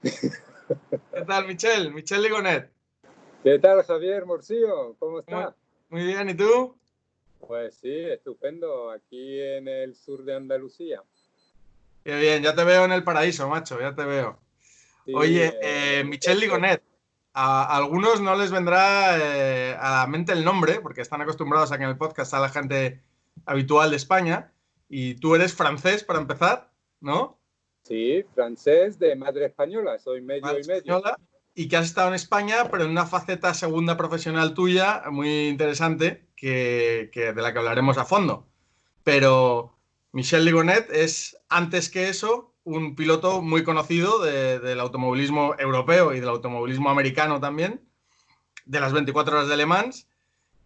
¿Qué tal, Michel? Michel Ligonet. ¿Qué tal, Javier Morcillo? ¿Cómo Muy, está? muy bien, ¿y tú? Pues sí, estupendo, aquí en el sur de Andalucía. Qué bien, ya te veo en el paraíso, macho, ya te veo. Sí, Oye, Michel Ligonet, a algunos no les vendrá a la mente el nombre, porque están acostumbrados a que en el podcast a la gente habitual de España, y tú eres francés para empezar, ¿no? sí, francés de madre española, soy medio Madre y medio. española, y que has estado en España, pero en una faceta segunda profesional tuya muy interesante, de la que hablaremos a fondo. Pero Michel Ligonet es, antes que eso, un piloto muy conocido del automovilismo europeo y del automovilismo americano también, de las 24 horas de Le Mans.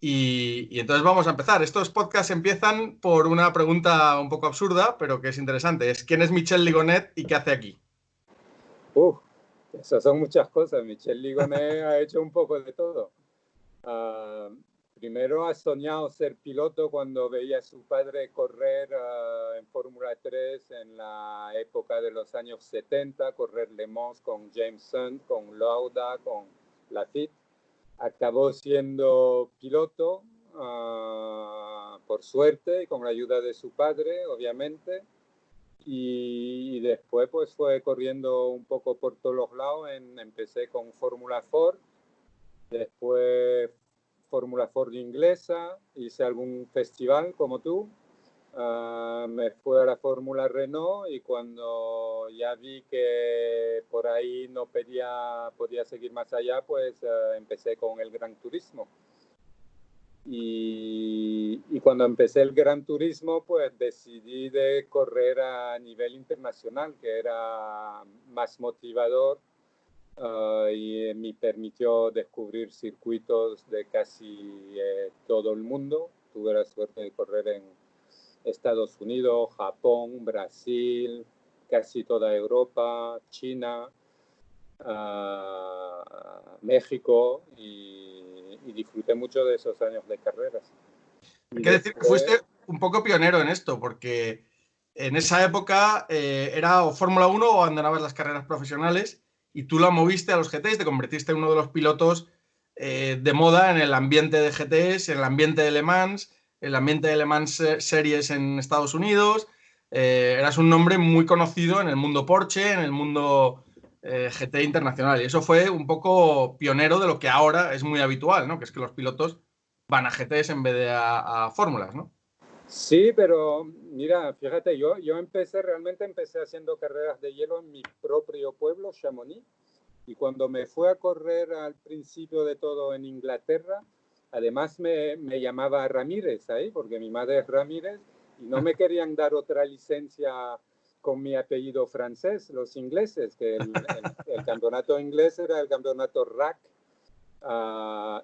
Y entonces vamos a empezar. Estos podcasts empiezan por una pregunta un poco absurda, pero que es interesante. Es ¿quién es Michel Ligonet y qué hace aquí? Uf, esas son muchas cosas. Michel Ligonet ha hecho un poco de todo. Ah, Primero ha soñado ser piloto cuando veía a su padre correr en Fórmula 3 en la época de los años 70, correr Le Mans con James Hunt, con Lauda, con Lafitte. Acabó siendo piloto, por suerte, y con la ayuda de su padre, obviamente. Y después pues fue corriendo un poco por todos los lados. Empecé con Fórmula Ford, después Fórmula Ford inglesa, hice algún festival como tú. Me fui a la Fórmula Renault y cuando ya vi que por ahí no podía seguir más allá, pues empecé con el Gran Turismo. Y cuando empecé el Gran Turismo, pues decidí de correr a nivel internacional, que era más motivador y me permitió descubrir circuitos de casi todo el mundo. Tuve la suerte de correr en Estados Unidos, Japón, Brasil, casi toda Europa, China, México y disfruté mucho de esos años de carreras. Hay Y que decir que fuiste después, un poco pionero en esto, porque en esa época era o Fórmula Uno o abandonabas las carreras profesionales y tú la moviste a los GTs, te convertiste en uno de los pilotos de moda en el ambiente de GTs, en el ambiente de Le Mans, el ambiente de Le Mans Series en Estados Unidos. Eras un nombre muy conocido en el mundo Porsche, en el mundo GT internacional. Y eso fue un poco pionero de lo que ahora es muy habitual, ¿no? Que es que los pilotos van a GTs en vez de a fórmulas, ¿no? sí, pero mira, fíjate, yo realmente empecé haciendo carreras de hielo en mi propio pueblo, Chamonix. Y cuando me fue a correr al principio de todo en Inglaterra, además me llamaba Ramírez ahí, porque mi madre es Ramírez, y no me querían dar otra licencia con mi apellido francés, los ingleses, que el campeonato inglés era el campeonato RAC.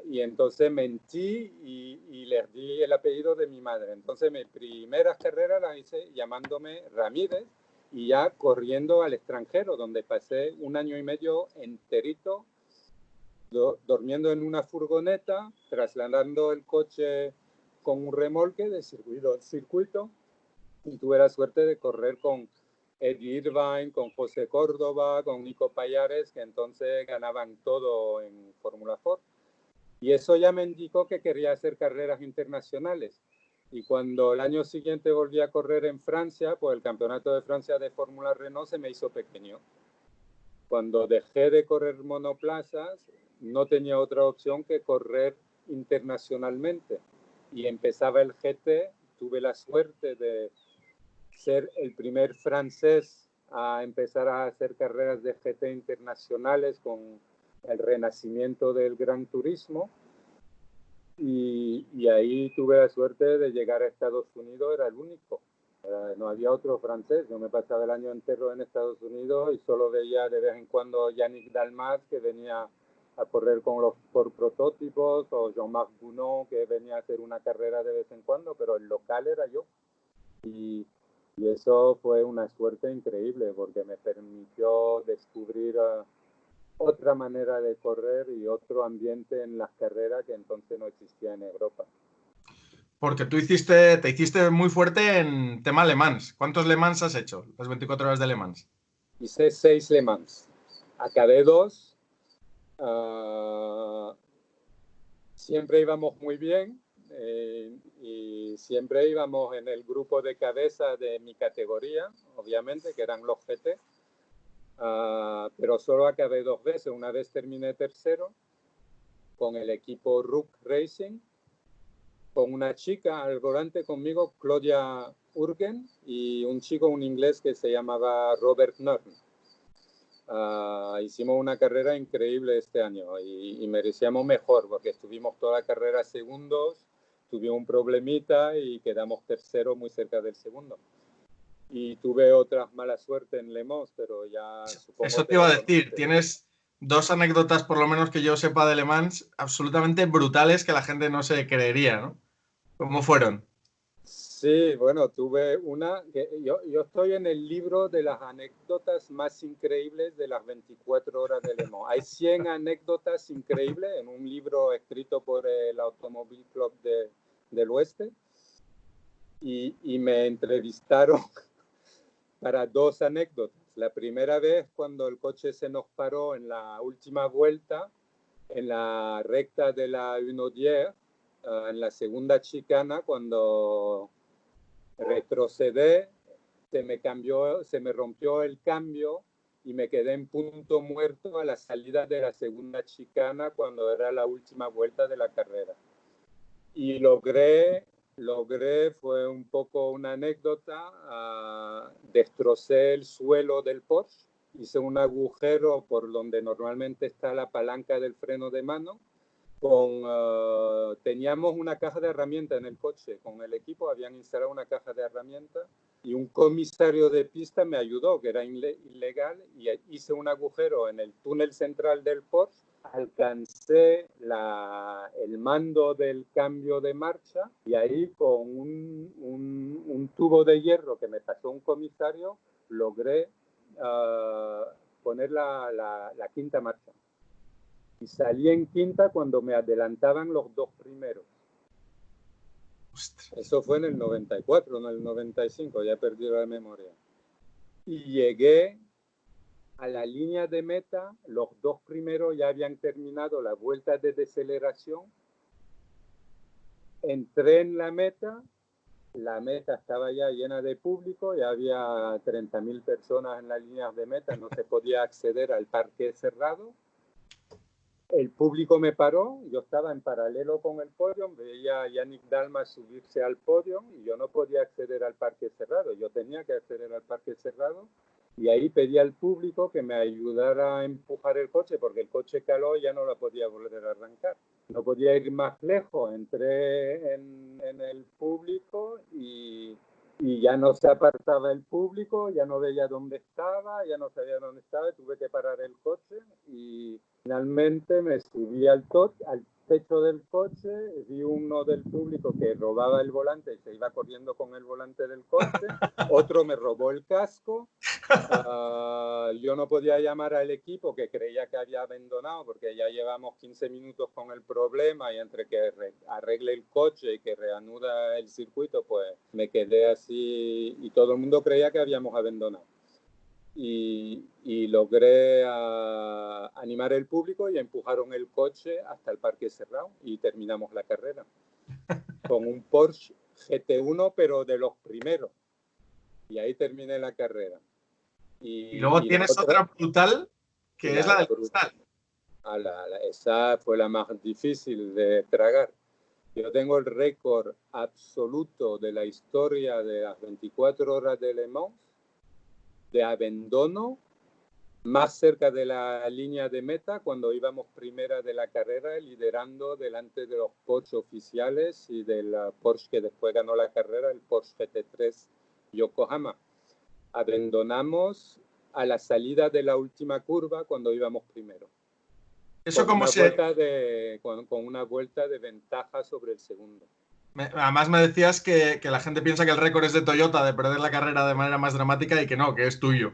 Y entonces mentí y les di el apellido de mi madre. Entonces mis primeras carreras las hice llamándome Ramírez y ya corriendo al extranjero, donde pasé un año y medio enterito durmiendo en una furgoneta, trasladando el coche con un remolque de circuito a circuito, y tuve la suerte de correr con Eddie Irvine, con José Córdoba, con Nico Payares, que entonces ganaban todo en Fórmula Ford. Y eso ya me indicó que quería hacer carreras internacionales. Y cuando el año siguiente volví a correr en Francia, pues el campeonato de Francia de Fórmula Renault se me hizo pequeño. Cuando dejé de correr monoplazas, no tenía otra opción que correr internacionalmente. Y empezaba el GT, tuve la suerte de ser el primer francés a empezar a hacer carreras de GT internacionales con el renacimiento del Gran Turismo. Y ahí tuve la suerte de llegar a Estados Unidos, era el único. No había otro francés. Yo me pasaba el año entero en Estados Unidos y solo veía de vez en cuando Yannick Dalmas, que venía a correr por prototipos, o Jean-Marc Bounot, que venía a hacer una carrera de vez en cuando, pero el local era yo. Y, y eso fue una suerte increíble porque me permitió descubrir otra manera de correr y otro ambiente en las carreras que entonces no existía en Europa. Porque te hiciste muy fuerte en tema Le Mans. ¿Cuántos Le Mans has hecho? Las 24 horas de Le Mans. Hice 6 Le Mans. acabé 2. Siempre íbamos muy bien y siempre íbamos en el grupo de cabeza de mi categoría, obviamente, que eran los GT. Pero solo acabé 2 veces. Una vez terminé tercero con el equipo Rook Racing, con una chica al volante conmigo, Claudia Urgen, y un chico, un inglés que se llamaba Robert Norton. Hicimos una carrera increíble este año y merecíamos mejor porque estuvimos toda la carrera segundos, tuvimos un problemita y quedamos tercero muy cerca del segundo. Y tuve otras mala suerte en Le Mans, pero ya supongo Eso que te iba a lo decir, conoces. tienes 2 anécdotas, por lo menos que yo sepa de Le Mans, absolutamente brutales que la gente no se creería, ¿no? ¿Cómo fueron? Sí, bueno, tuve una, que yo estoy en el libro de las anécdotas más increíbles de las 24 horas de Le Mans. Hay 100 anécdotas increíbles en un libro escrito por el Automobile Club del Oeste y me entrevistaron para 2 anécdotas. La primera vez cuando el coche se nos paró en la última vuelta, en la recta de la 1.10, en la segunda chicana, cuando retrocedé, se me rompió el cambio y me quedé en punto muerto a la salida de la segunda chicana cuando era la última vuelta de la carrera. Y logré, fue un poco una anécdota, destrocé el suelo del Porsche, hice un agujero por donde normalmente está la palanca del freno de mano. Teníamos una caja de herramientas en el coche, con el equipo habían instalado una caja de herramientas y un comisario de pista me ayudó, que era ilegal, y hice un agujero en el túnel central del Porsche, alcancé el mando del cambio de marcha y ahí con un tubo de hierro que me pasó un comisario logré poner la quinta marcha. Y salí en quinta cuando me adelantaban los 2 primeros. Ostras. Eso fue en el 94, no en el 95, ya he perdido la memoria. Y llegué a la línea de meta, los 2 primeros ya habían terminado la vuelta de deceleración. Entré en la meta estaba ya llena de público, ya había 30.000 personas en las líneas de meta, no se podía acceder al parque cerrado. El público me paró, yo estaba en paralelo con el podio, veía a Yannick Dalmas subirse al podio y yo no podía acceder al parque cerrado, yo tenía que acceder al parque cerrado y ahí pedí al público que me ayudara a empujar el coche porque el coche caló y ya no lo podía volver a arrancar. No podía ir más lejos, entré en el público y ya no se apartaba el público, ya no veía dónde estaba, ya no sabía dónde estaba, tuve que parar el coche y finalmente me subí al techo del coche, vi uno del público que robaba el volante y se iba corriendo con el volante del coche, otro me robó el casco, yo no podía llamar al equipo que creía que había abandonado porque ya llevamos 15 minutos con el problema y entre que arregle el coche y que reanuda el circuito, pues me quedé así y todo el mundo creía que habíamos abandonado. Y logré animar el público y empujaron el coche hasta el parque cerrado y terminamos la carrera con un Porsche GT1 pero de los primeros y ahí terminé la carrera. Y luego tienes otra brutal, que es la del cristal. Esa fue la más difícil de tragar. Yo tengo el récord absoluto de la historia de las 24 horas de Le Mans de abandono más cerca de la línea de meta cuando íbamos primera de la carrera liderando delante de los Porsche oficiales y del Porsche que después ganó la carrera, el Porsche GT3 Yokohama. Abandonamos a la salida de la última curva cuando íbamos primero. ¿Eso con cómo con una vuelta de ventaja sobre el segundo. Además me decías que la gente piensa que el récord es de Toyota de perder la carrera de manera más dramática y que no, que es tuyo.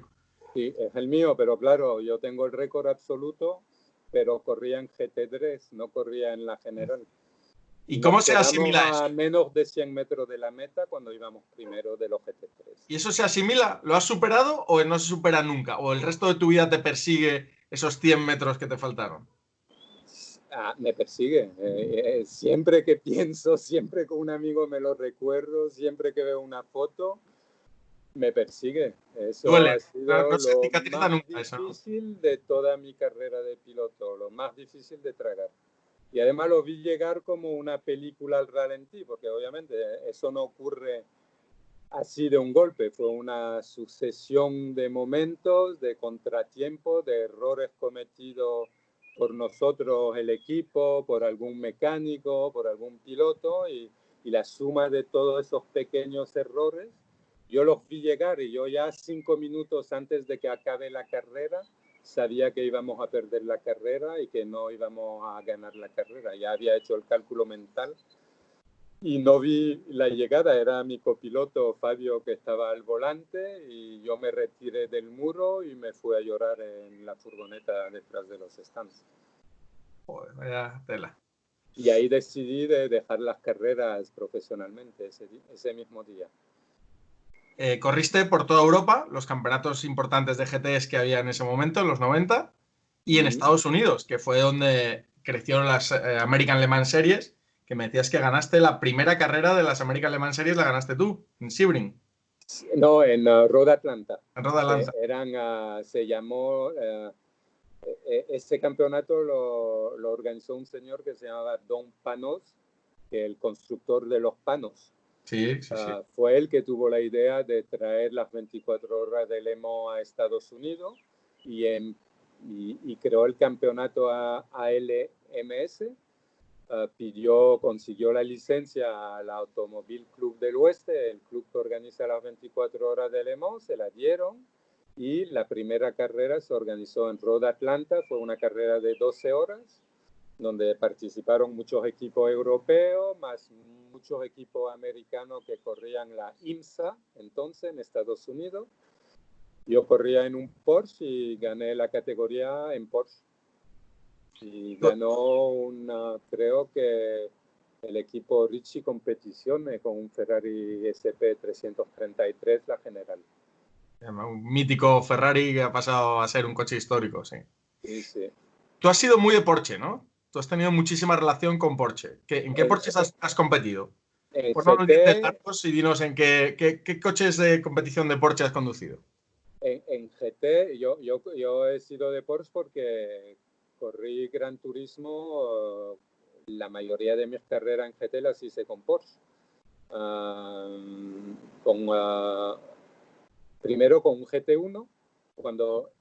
Sí, es el mío, pero claro, yo tengo el récord absoluto, pero corría en GT3, no corría en la general. ¿Y cómo se asimila eso? A eso? menos de 100 metros de la meta cuando íbamos primero de los GT3. ¿Y eso se asimila? ¿Lo has superado o no se supera nunca? ¿O el resto de tu vida te persigue esos 100 metros que te faltaron? Me persigue. Siempre que pienso, siempre que un amigo me lo recuerdo, siempre que veo una foto, me persigue. Eso Duele, ha no, sido no se lo cicatriza más nunca eso, ¿no? difícil de toda mi carrera de piloto, lo más difícil de tragar. Y además lo vi llegar como una película al ralentí, porque obviamente eso no ocurre así de un golpe, fue una sucesión de momentos, de contratiempos, de errores cometidos por nosotros, el equipo, por algún mecánico, por algún piloto, y la suma de todos esos pequeños errores, yo los vi llegar y yo ya 5 minutos antes de que acabe la carrera sabía que íbamos a perder la carrera y que no íbamos a ganar la carrera. Ya había hecho el cálculo mental y no vi la llegada. Era mi copiloto Fabio que estaba al volante y yo me retiré del muro y me fui a llorar en la furgoneta detrás de los stands. Joder, vaya tela. Y ahí decidí de dejar las carreras profesionalmente ese mismo día. Corriste por toda Europa, los campeonatos importantes de GTs que había en ese momento, en los 90, y en Estados Unidos, que fue donde crecieron las American Le Mans Series, que me decías que ganaste la primera carrera de las American Le Mans Series, la ganaste tú, en Sebring, No, en Road Atlanta. en Roda Lanza. Se llamó, ese campeonato lo organizó un señor que se llamaba Don Panos, que es el constructor de los panos. Sí, sí, sí. Fue él que tuvo la idea de traer las 24 horas de Le Mans a Estados Unidos y creó el campeonato ALMS. Consiguió la licencia al Automóvil Club del Oeste, el club que organiza las 24 horas de Le Mans, se la dieron y la primera carrera se organizó en Road Atlanta, fue una carrera de 12 horas donde participaron muchos equipos europeos, más muchos equipos americanos que corrían la IMSA, entonces en Estados Unidos. Yo corría en un Porsche y gané la categoría en Porsche. Y ganó creo que el equipo Ricci Competizione con un Ferrari SP333, la general. Un mítico Ferrari que ha pasado a ser un coche histórico, sí. Sí, sí. Tú has sido muy de Porsche, ¿no? Tú has tenido muchísima relación con Porsche. ¿En qué Porsches has competido? En Pues no nos dices GT, datos y dinos en qué coches de competición de Porsche has conducido. en GT yo he sido de Porsche porque corrí Gran Turismo, la mayoría de mis carreras en GT las hice con Porsche. Con, primero con un GT1, cuando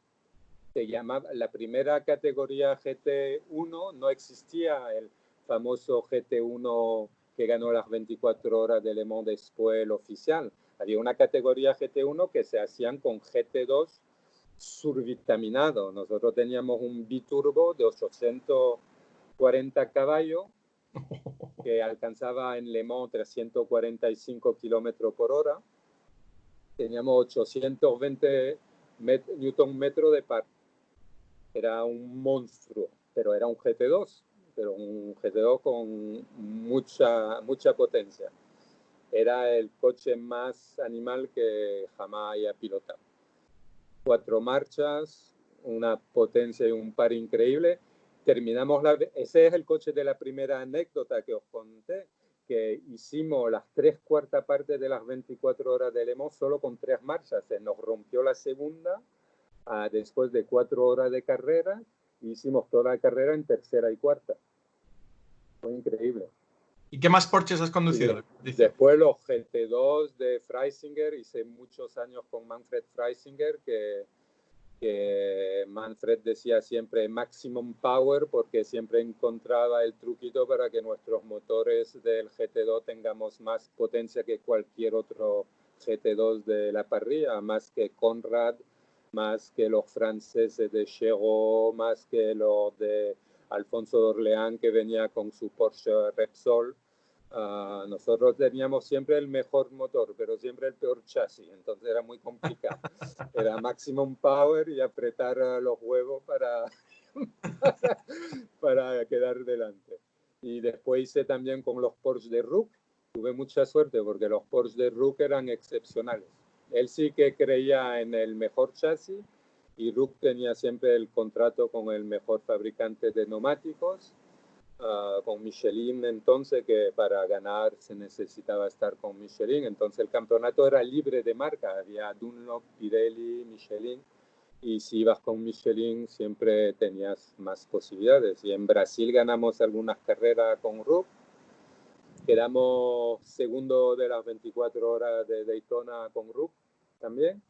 se llamaba la primera categoría GT1, no existía el famoso GT1 que ganó las 24 horas de Le Mans después el oficial. Había una categoría GT1 que se hacían con GT2 survitaminado. Nosotros teníamos un biturbo de 840 caballos que alcanzaba en Le Mans 345 kilómetros por hora. Teníamos 820 newton metro de par. Era un monstruo, pero era un GT2, pero un GT2 con mucha potencia. Era el coche más animal que jamás haya pilotado. 4 marchas, una potencia y un par increíble. Ese es el coche de la primera anécdota que os conté, que hicimos las 3/4 partes de las 24 horas de Le Mans solo con 3 marchas. Se nos rompió la segunda después de 4 horas de carrera. Hicimos toda la carrera en tercera y cuarta. Fue increíble. ¿Y qué más Porsches has Y conducido? después los GT2 de Freisinger, hice muchos años con Manfred Freisinger, que Manfred decía siempre maximum power porque siempre encontraba el truquito para que nuestros motores del GT2 tengamos más potencia que cualquier otro GT2 de la parrilla, más que Conrad, más que los franceses de Chevrolet, más que los de Alfonso de Orleans que venía con su Porsche Repsol. Nosotros teníamos siempre el mejor motor, pero siempre el peor chasis, entonces era muy complicado. Era maximum power y apretar los huevos para quedar delante. Y después hice también con los Porsche de Rook. Tuve mucha suerte porque los Porsche de Rook eran excepcionales. Él sí que creía en el mejor chasis y RUC tenía siempre el contrato con el mejor fabricante de neumáticos, con Michelin, entonces, que para ganar se necesitaba estar con Michelin. Entonces el campeonato era libre de marca, había Dunlop, Pirelli, Michelin, y si ibas con Michelin siempre tenías más posibilidades. Y en Brasil ganamos algunas carreras con RUC, quedamos segundo de las 24 horas de Daytona con RUC también.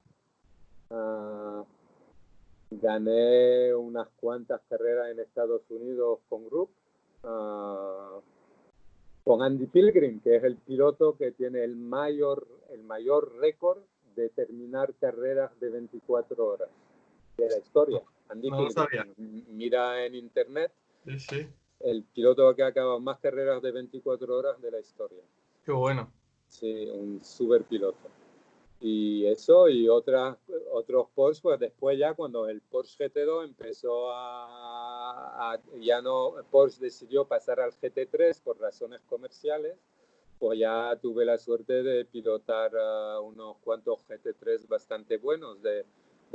Gané unas cuantas carreras en Estados Unidos con RUC, con Andy Pilgrim, que es el piloto que tiene el mayor récord de terminar carreras de 24 horas de la historia. Andy No lo Pilgrim, sabía. mira en internet, Sí, sí. el piloto que ha acabado más carreras de 24 horas de la historia. Qué bueno. Sí, un super piloto. Y eso, y otros Porsche, pues después ya cuando el Porsche GT2 empezó ya no, Porsche decidió pasar al GT3 por razones comerciales, pues ya tuve la suerte de pilotar unos cuantos GT3 bastante buenos, de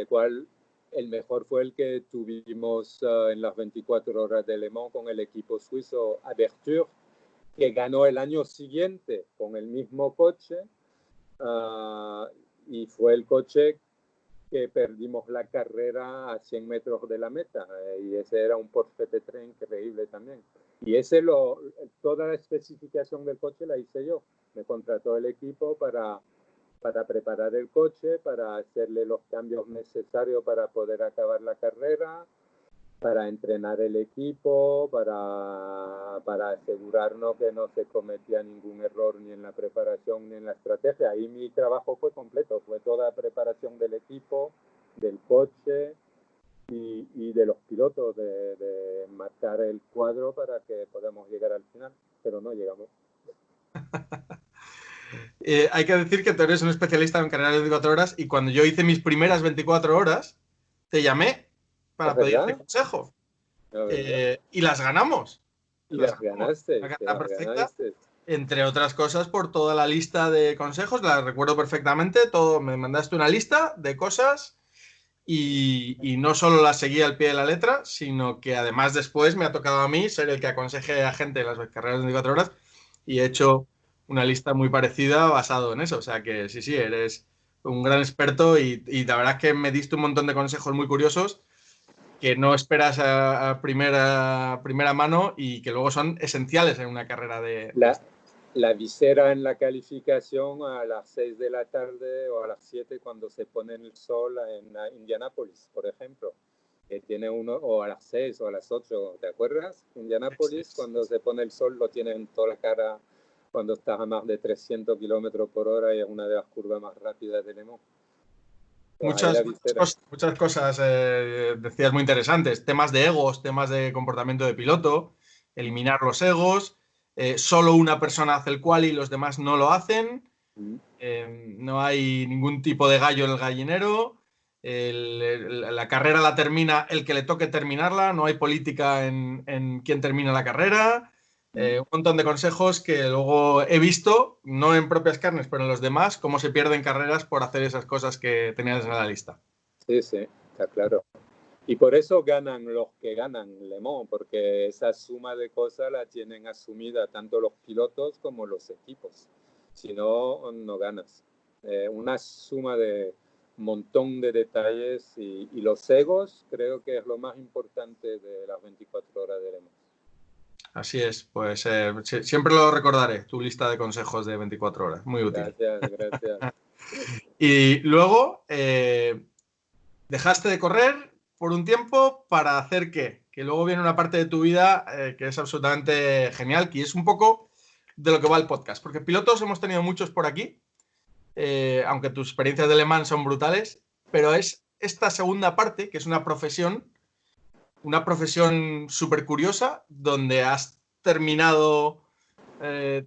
cual el mejor fue el que tuvimos en las 24 horas de Le Mans con el equipo suizo Aberture, que ganó el año siguiente con el mismo coche. Y fue el coche que perdimos la carrera a 100 metros de la meta, y ese era un Porsche GT3 increíble también. Y toda la especificación del coche la hice yo. Me contrató el equipo para preparar el coche, para hacerle los cambios necesarios para poder acabar la carrera, para entrenar el equipo, para asegurarnos que no se cometía ningún error ni en la preparación ni en la estrategia. Ahí mi trabajo fue completo, fue toda preparación del equipo, del coche y de los pilotos, de marcar el cuadro para que podamos llegar al final, pero no llegamos. Hay que decir que tú eres un especialista en carreras de 24 horas y cuando yo hice mis primeras 24 horas, te llamé para pedirte consejo. Y las ganamos. Y las ganaste, Una te carrera las perfecta, ganaste. entre otras cosas, por toda la lista de consejos, la recuerdo perfectamente. Todo, me mandaste una lista de cosas y no solo las seguí al pie de la letra, sino que además después me ha tocado a mí ser el que aconseje a gente en las carreras de 24 horas y he hecho una lista muy parecida basado en eso. O sea que sí, eres un gran experto y la verdad es que me diste un montón de consejos muy curiosos que no esperas a primera mano y que luego son esenciales en una carrera de... La visera en la calificación a las 6 de la tarde o a las 7 cuando se pone el sol en Indianápolis, por ejemplo, que tiene uno, o a las 6 o a las 8, ¿te acuerdas? Indianápolis, cuando se pone el sol, lo tiene en toda la cara cuando estás a más de 300 kilómetros por hora y es una de las curvas más rápidas de Le Mans. Muchas cosas decías muy interesantes. Temas de egos, temas de comportamiento de piloto, eliminar los egos. Solo una persona hace el quali y los demás no lo hacen. No hay ningún tipo de gallo en el gallinero. La carrera la termina el que le toque terminarla. No hay política en quién termina la carrera. Un montón de consejos que luego he visto, no en propias carnes, pero en los demás, cómo se pierden carreras por hacer esas cosas que tenías en la lista. Sí, está claro. Y por eso ganan los que ganan Le Mans, porque esa suma de cosas la tienen asumida tanto los pilotos como los equipos. Si no, no ganas. Una suma de montón de detalles y los egos creo que es lo más importante de las 24 horas de Le Mans. Así es, pues siempre lo recordaré, tu lista de consejos de 24 horas, muy útil. Gracias. Y luego dejaste de correr por un tiempo para hacer qué, que luego viene una parte de tu vida que es absolutamente genial, que es un poco de lo que va el podcast, porque pilotos hemos tenido muchos por aquí, aunque tus experiencias de Le Mans son brutales, pero es esta segunda parte, que es una profesión súper curiosa, donde has terminado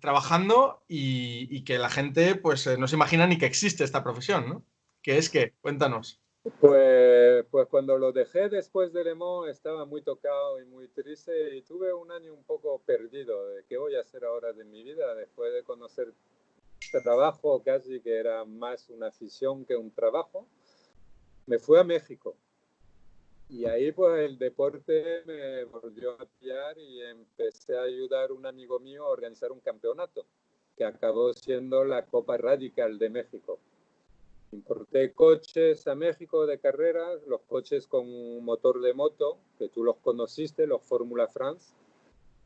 trabajando y que la gente pues no se imagina ni que existe esta profesión, ¿no? ¿Qué es qué? Cuéntanos. Pues cuando lo dejé después de Le Mans estaba muy tocado y muy triste y tuve un año un poco perdido de qué voy a hacer ahora de mi vida después de conocer trabajo casi que era más una afición que un trabajo. Me fui a México Y ahí pues el deporte me volvió a pillar y empecé a ayudar a un amigo mío a organizar un campeonato que acabó siendo la Copa Radical de México. Importé coches a México de carreras, los coches con motor de moto, que tú los conociste, los Fórmula France.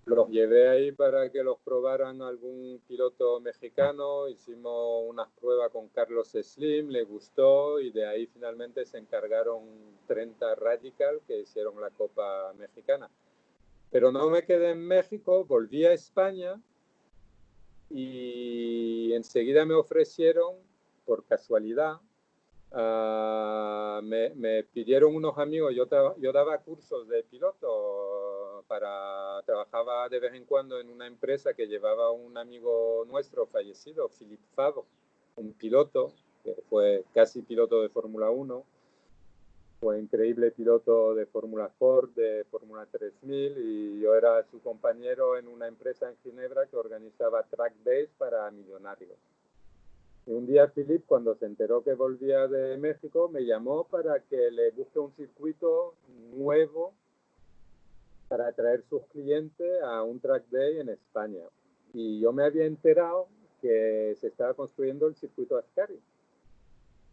Los llevé ahí para que los probaran algún piloto mexicano. Hicimos unas pruebas con Carlos Slim, le gustó y de ahí finalmente se encargaron 30 Radical que hicieron la Copa Mexicana. Pero no me quedé en México, volví a España y enseguida me ofrecieron, por casualidad, me pidieron unos amigos, yo daba cursos de piloto, trabajaba de vez en cuando en una empresa que llevaba un amigo nuestro fallecido, Philippe Favre, un piloto que fue casi piloto de Fórmula 1, fue increíble piloto de Fórmula Ford, de Fórmula 3000, y yo era su compañero en una empresa en Ginebra que organizaba track days para millonarios. Y un día Philip, cuando se enteró que volvía de México, me llamó para que le busque un circuito nuevo para atraer sus clientes a un track day en España. Y yo me había enterado que se estaba construyendo el circuito Ascari.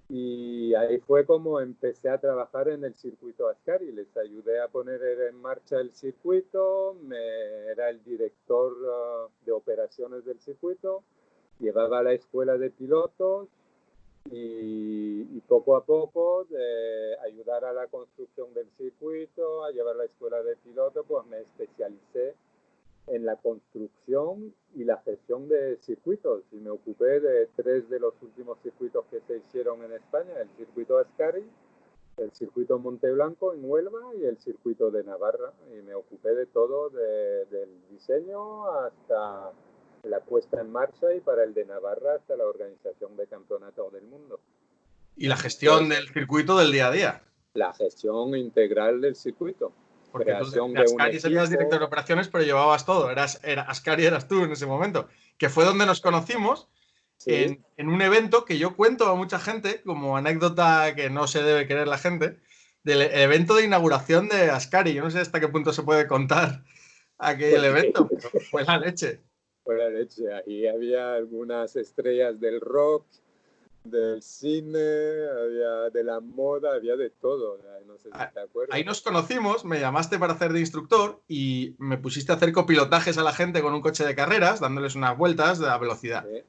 Y ahí fue como empecé a trabajar en el circuito Ascari. Les ayudé a poner en marcha el circuito, era el director de operaciones del circuito, llevaba a la escuela de pilotos y poco a poco de ayudar a la construcción del circuito, a llevar la escuela de pilotos, pues me especialicé en la construcción y la gestión de circuitos y me ocupé de 3 de los últimos circuitos que se hicieron en España, el circuito Ascari, el circuito Monteblanco en Huelva y el circuito de Navarra, y me ocupé de todo, del diseño hasta la puesta en marcha y para el de Navarra hasta la organización de campeonatos del mundo. Y la gestión del circuito del día a día. La gestión integral del circuito. Porque creación tú de Ascari serías director de operaciones, pero llevabas todo. Ascari eras tú en ese momento. Que fue donde nos conocimos, sí, en un evento que yo cuento a mucha gente, como anécdota que no se debe creer la gente, del evento de inauguración de Ascari. Yo no sé hasta qué punto se puede contar aquel evento, pero fue la leche. Fue la leche. Ahí había algunas estrellas del rock, del cine, había de la moda, había de todo. No sé si te acuerdas. Ahí nos conocimos, me llamaste para hacer de instructor y me pusiste a hacer copilotajes a la gente con un coche de carreras, dándoles unas vueltas de la velocidad. ¿Sí?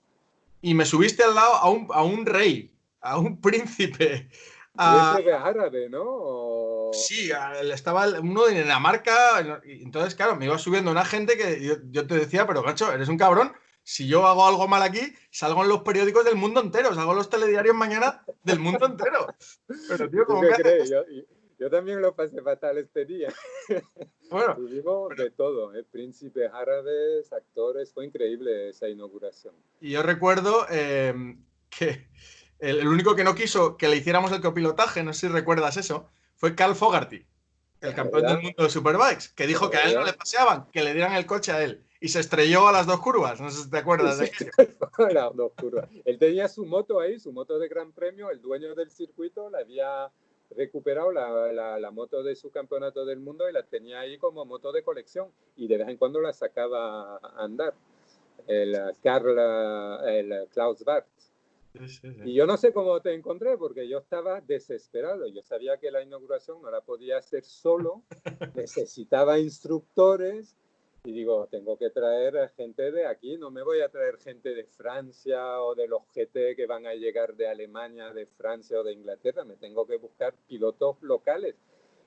Y me subiste al lado a un rey, a un príncipe. Príncipe árabe, ¿no? Sí, estaba uno de Dinamarca. Y entonces, claro, me iba subiendo una gente que yo te decía, pero gacho, eres un cabrón. Si yo hago algo mal aquí, salgo en los periódicos del mundo entero, salgo en los telediarios mañana del mundo entero. Pero, tío, ¿cómo qué crees? Yo también lo pasé fatal este día. Bueno, tuvimos de todo, príncipes árabes, actores, fue increíble esa inauguración. Y yo recuerdo que el único que no quiso que le hiciéramos el copilotaje, no sé si recuerdas eso, fue Carl Fogarty, el campeón del mundo de Superbikes, que dijo que a él no le paseaban, que le dieran el coche a él. Y se estrelló a las 2 curvas, no sé si te acuerdas de aquello. Las 2 curvas. Él tenía su moto ahí, su moto de Gran Premio, el dueño del circuito le había recuperado la moto de su campeonato del mundo y la tenía ahí como moto de colección y de vez en cuando la sacaba a andar. El Klaus Bart. Sí. Y yo no sé cómo te encontré porque yo estaba desesperado. Yo sabía que la inauguración no la podía hacer solo, necesitaba instructores y digo, tengo que traer gente de aquí, no me voy a traer gente de Francia o de los GT que van a llegar de Alemania, de Francia o de Inglaterra, me tengo que buscar pilotos locales.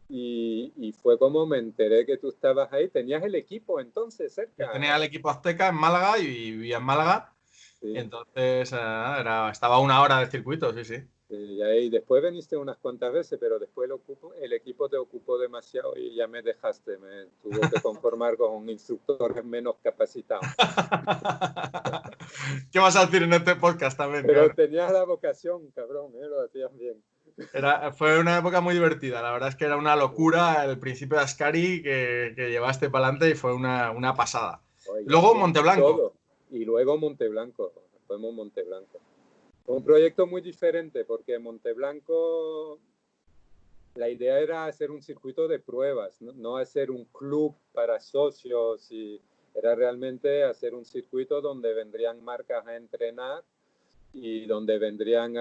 Y fue como me enteré que tú estabas ahí, tenías el equipo entonces cerca. Yo tenía el equipo Azteca en Málaga y vivía en Málaga. Sí. Y entonces estaba a 1 hora del circuito, sí, sí. Y después viniste unas cuantas veces, pero después el equipo te ocupó demasiado y ya me dejaste. Me tuvo que conformar con instructores menos capacitados. ¿Qué vas a decir en este podcast también? Pero cabrón, tenías la vocación, cabrón, lo hacías bien. Fue una época muy divertida. La verdad es que era una locura el principio de Ascari que llevaste para adelante y fue una pasada. Oye, luego Monteblanco. Todo. Y luego Monteblanco. Fuimos Monteblanco. Un proyecto muy diferente porque Monteblanco la idea era hacer un circuito de pruebas, no hacer un club para socios, y era realmente hacer un circuito donde vendrían marcas a entrenar y donde vendrían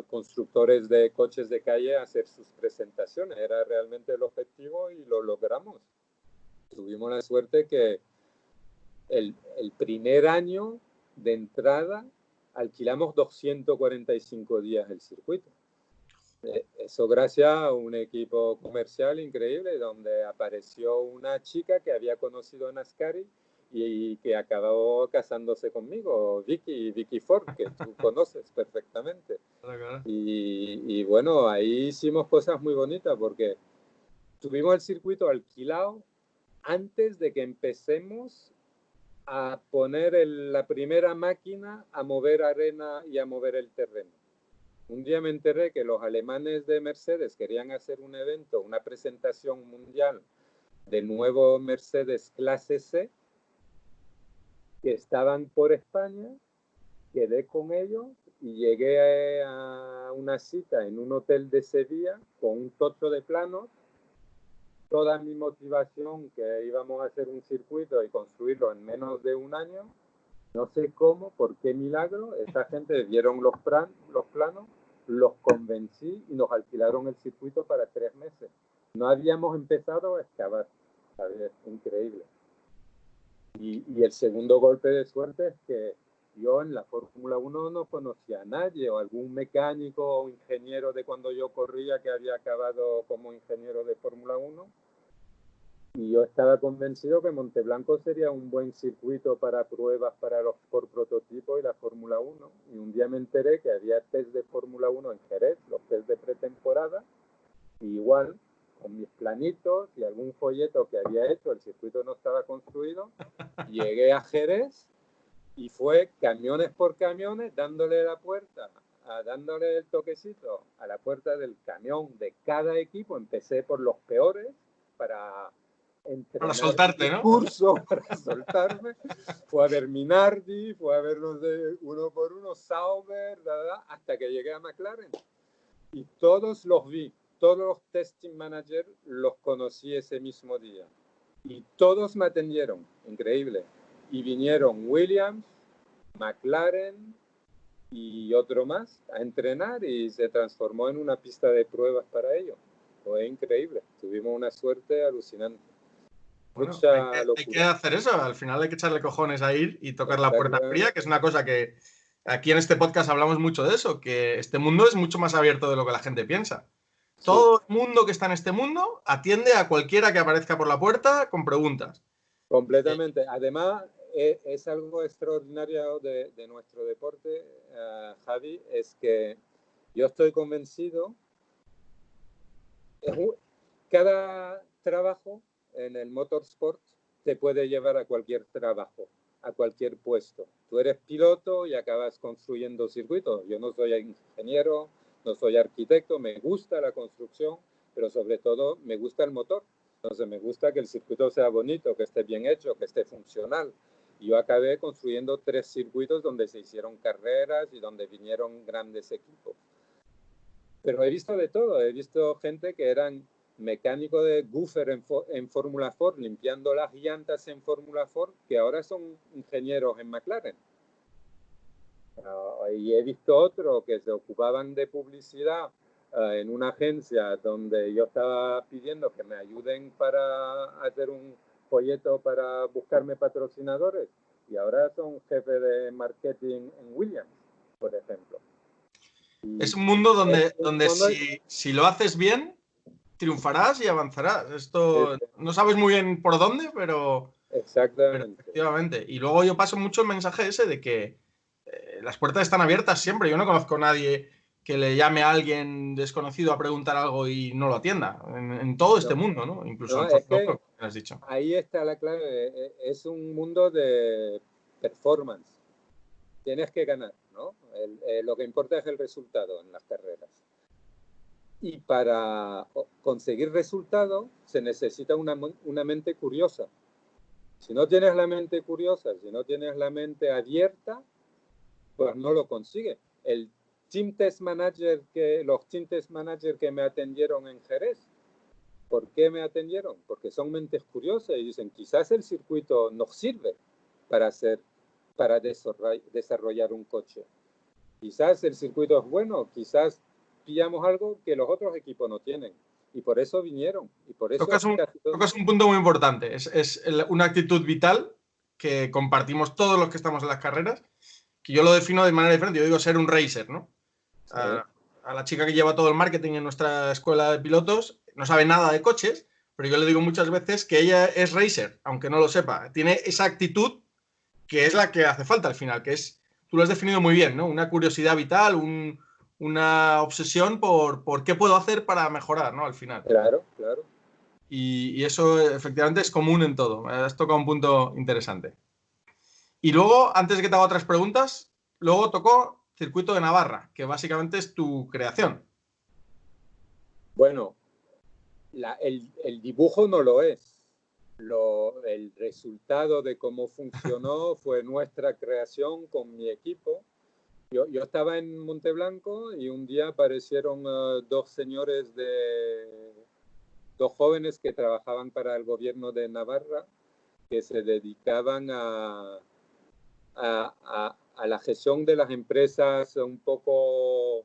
constructores de coches de calle a hacer sus presentaciones. Era realmente el objetivo y lo logramos. Tuvimos la suerte que el primer año de entrada alquilamos 245 días el circuito. Eso gracias a un equipo comercial increíble, donde apareció una chica que había conocido en Ascari y que acabó casándose conmigo, Vicky Ford, que tú conoces perfectamente. Y bueno, ahí hicimos cosas muy bonitas porque tuvimos el circuito alquilado antes de que empecemos a poner la primera máquina a mover arena y a mover el terreno. Un día me enteré que los alemanes de Mercedes querían hacer un evento, una presentación mundial de nuevo Mercedes clase C, que estaban por España. Quedé con ellos y llegué a una cita en un hotel de Sevilla con un tocho de planos. Toda mi motivación, que íbamos a hacer un circuito y construirlo en menos de un año, no sé cómo, por qué milagro, esa gente vieron los planos, los convencí y nos alquilaron el circuito para 3 meses. No habíamos empezado a excavar, ¿sabes? Increíble. Y el segundo golpe de suerte es que yo en la Fórmula 1 no conocía a nadie, o algún mecánico o ingeniero de cuando yo corría que había acabado como ingeniero de Fórmula 1. Y yo estaba convencido que Monteblanco sería un buen circuito para pruebas para los por prototipo y la Fórmula 1. Y un día me enteré que había test de Fórmula 1 en Jerez, los test de pretemporada, y igual, con mis planitos y algún folleto que había hecho, el circuito no estaba construido, llegué a Jerez y fue camiones por camiones, dándole la puerta, dándole el toquecito a la puerta del camión de cada equipo. Empecé por los peores para entrenar, para soltarte, ¿no? curso para soltarme. Fue a ver Minardi, fue a ver los de uno por uno, Sauber, hasta que llegué a McLaren. Y todos los vi, todos los testing managers los conocí ese mismo día. Y todos me atendieron, increíble. Y vinieron Williams, McLaren y otro más a entrenar, y se transformó en una pista de pruebas para ellos. Fue increíble, tuvimos una suerte alucinante. Bueno, hay que hacer eso, al final hay que echarle cojones a ir y tocar la puerta fría, que es una cosa que aquí en este podcast hablamos mucho de eso, que este mundo es mucho más abierto de lo que la gente piensa. Sí. Todo el mundo que está en este mundo atiende a cualquiera que aparezca por la puerta con preguntas. Completamente. Además, es algo extraordinario de nuestro deporte, Javi, es que yo estoy convencido, cada trabajo en el motorsport te puede llevar a cualquier trabajo, a cualquier puesto. Tú eres piloto y acabas construyendo circuitos. Yo no soy ingeniero, no soy arquitecto, me gusta la construcción, pero sobre todo me gusta el motor. Entonces me gusta que el circuito sea bonito, que esté bien hecho, que esté funcional. Y yo acabé construyendo 3 circuitos donde se hicieron carreras y donde vinieron grandes equipos. Pero he visto de todo. He visto gente que eran mecánico de Guffer en Fórmula Ford, limpiando las llantas en Fórmula Ford, que ahora son ingenieros en McLaren. Y he visto otros que se ocupaban de publicidad en una agencia donde yo estaba pidiendo que me ayuden para hacer un folleto para buscarme patrocinadores, y ahora son jefe de marketing en Williams, por ejemplo. Es un mundo donde si lo haces bien, triunfarás y avanzarás. Esto no sabes muy bien por dónde, pero... Exactamente. Pero efectivamente. Y luego yo paso mucho el mensaje ese de que las puertas están abiertas siempre. Yo no conozco a nadie que le llame a alguien desconocido a preguntar algo y no lo atienda. En todo este mundo, ¿no? Incluso en Fórmula 1, que has dicho. Ahí está la clave. Es un mundo de performance. Tienes que ganar, ¿no? Lo que importa es el resultado en las carreras. Y para conseguir resultado se necesita una mente curiosa. Si no tienes la mente curiosa, si no tienes la mente abierta, pues no lo consigues. El los team test manager que me atendieron en Jerez. ¿Por qué me atendieron? Porque son mentes curiosas y dicen, quizás el circuito nos sirve para desarrollar un coche. Quizás el circuito es bueno, quizás pillamos algo que los otros equipos no tienen. Y por eso vinieron. Y por eso tocas un punto muy importante. Es una actitud vital que compartimos todos los que estamos en las carreras, que yo lo defino de manera diferente. Yo digo ser un racer, ¿no? Sí. A la chica que lleva todo el marketing en nuestra escuela de pilotos no sabe nada de coches, pero yo le digo muchas veces que ella es racer, aunque no lo sepa. Tiene esa actitud que es la que hace falta al final, que es, tú lo has definido muy bien, ¿no? Una curiosidad vital, una obsesión por qué puedo hacer para mejorar, ¿no? Al final. Claro, claro. Y eso efectivamente es común en todo. Has tocado un punto interesante. Y luego, antes de que te haga otras preguntas, luego tocó Circuito de Navarra, que básicamente es tu creación. Bueno, el dibujo no lo es. El resultado de cómo funcionó fue nuestra creación con mi equipo. Yo estaba en Monteblanco y un día aparecieron dos jóvenes que trabajaban para el gobierno de Navarra, que se dedicaban a la gestión de las empresas un poco,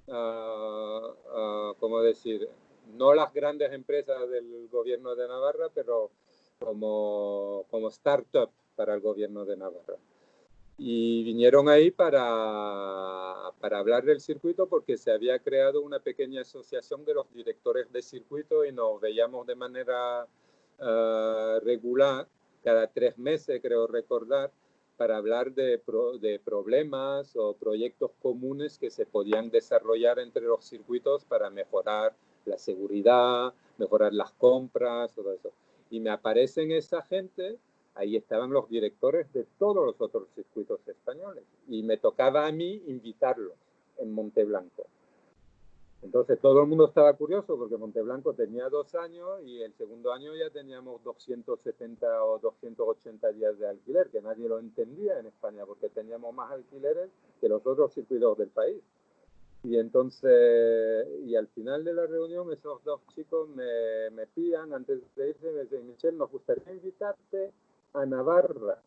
¿cómo decir? No las grandes empresas del gobierno de Navarra, pero como startup para el gobierno de Navarra. Y vinieron ahí para hablar del circuito porque se había creado una pequeña asociación de los directores de circuito y nos veíamos de manera regular, cada 3 meses, creo recordar, para hablar de problemas o proyectos comunes que se podían desarrollar entre los circuitos para mejorar la seguridad, mejorar las compras, todo eso. Y me aparecen esa gente. Ahí estaban los directores de todos los otros circuitos españoles y me tocaba a mí invitarlos en Monteblanco. Entonces todo el mundo estaba curioso porque Monteblanco tenía 2 años y el segundo año ya teníamos 270 o 280 días de alquiler, que nadie lo entendía en España porque teníamos más alquileres que los otros circuitos del país. Y entonces, y al final de la reunión, esos dos chicos me pillan antes de irse, me dicen, Michel, nos gustaría invitarte a Navarra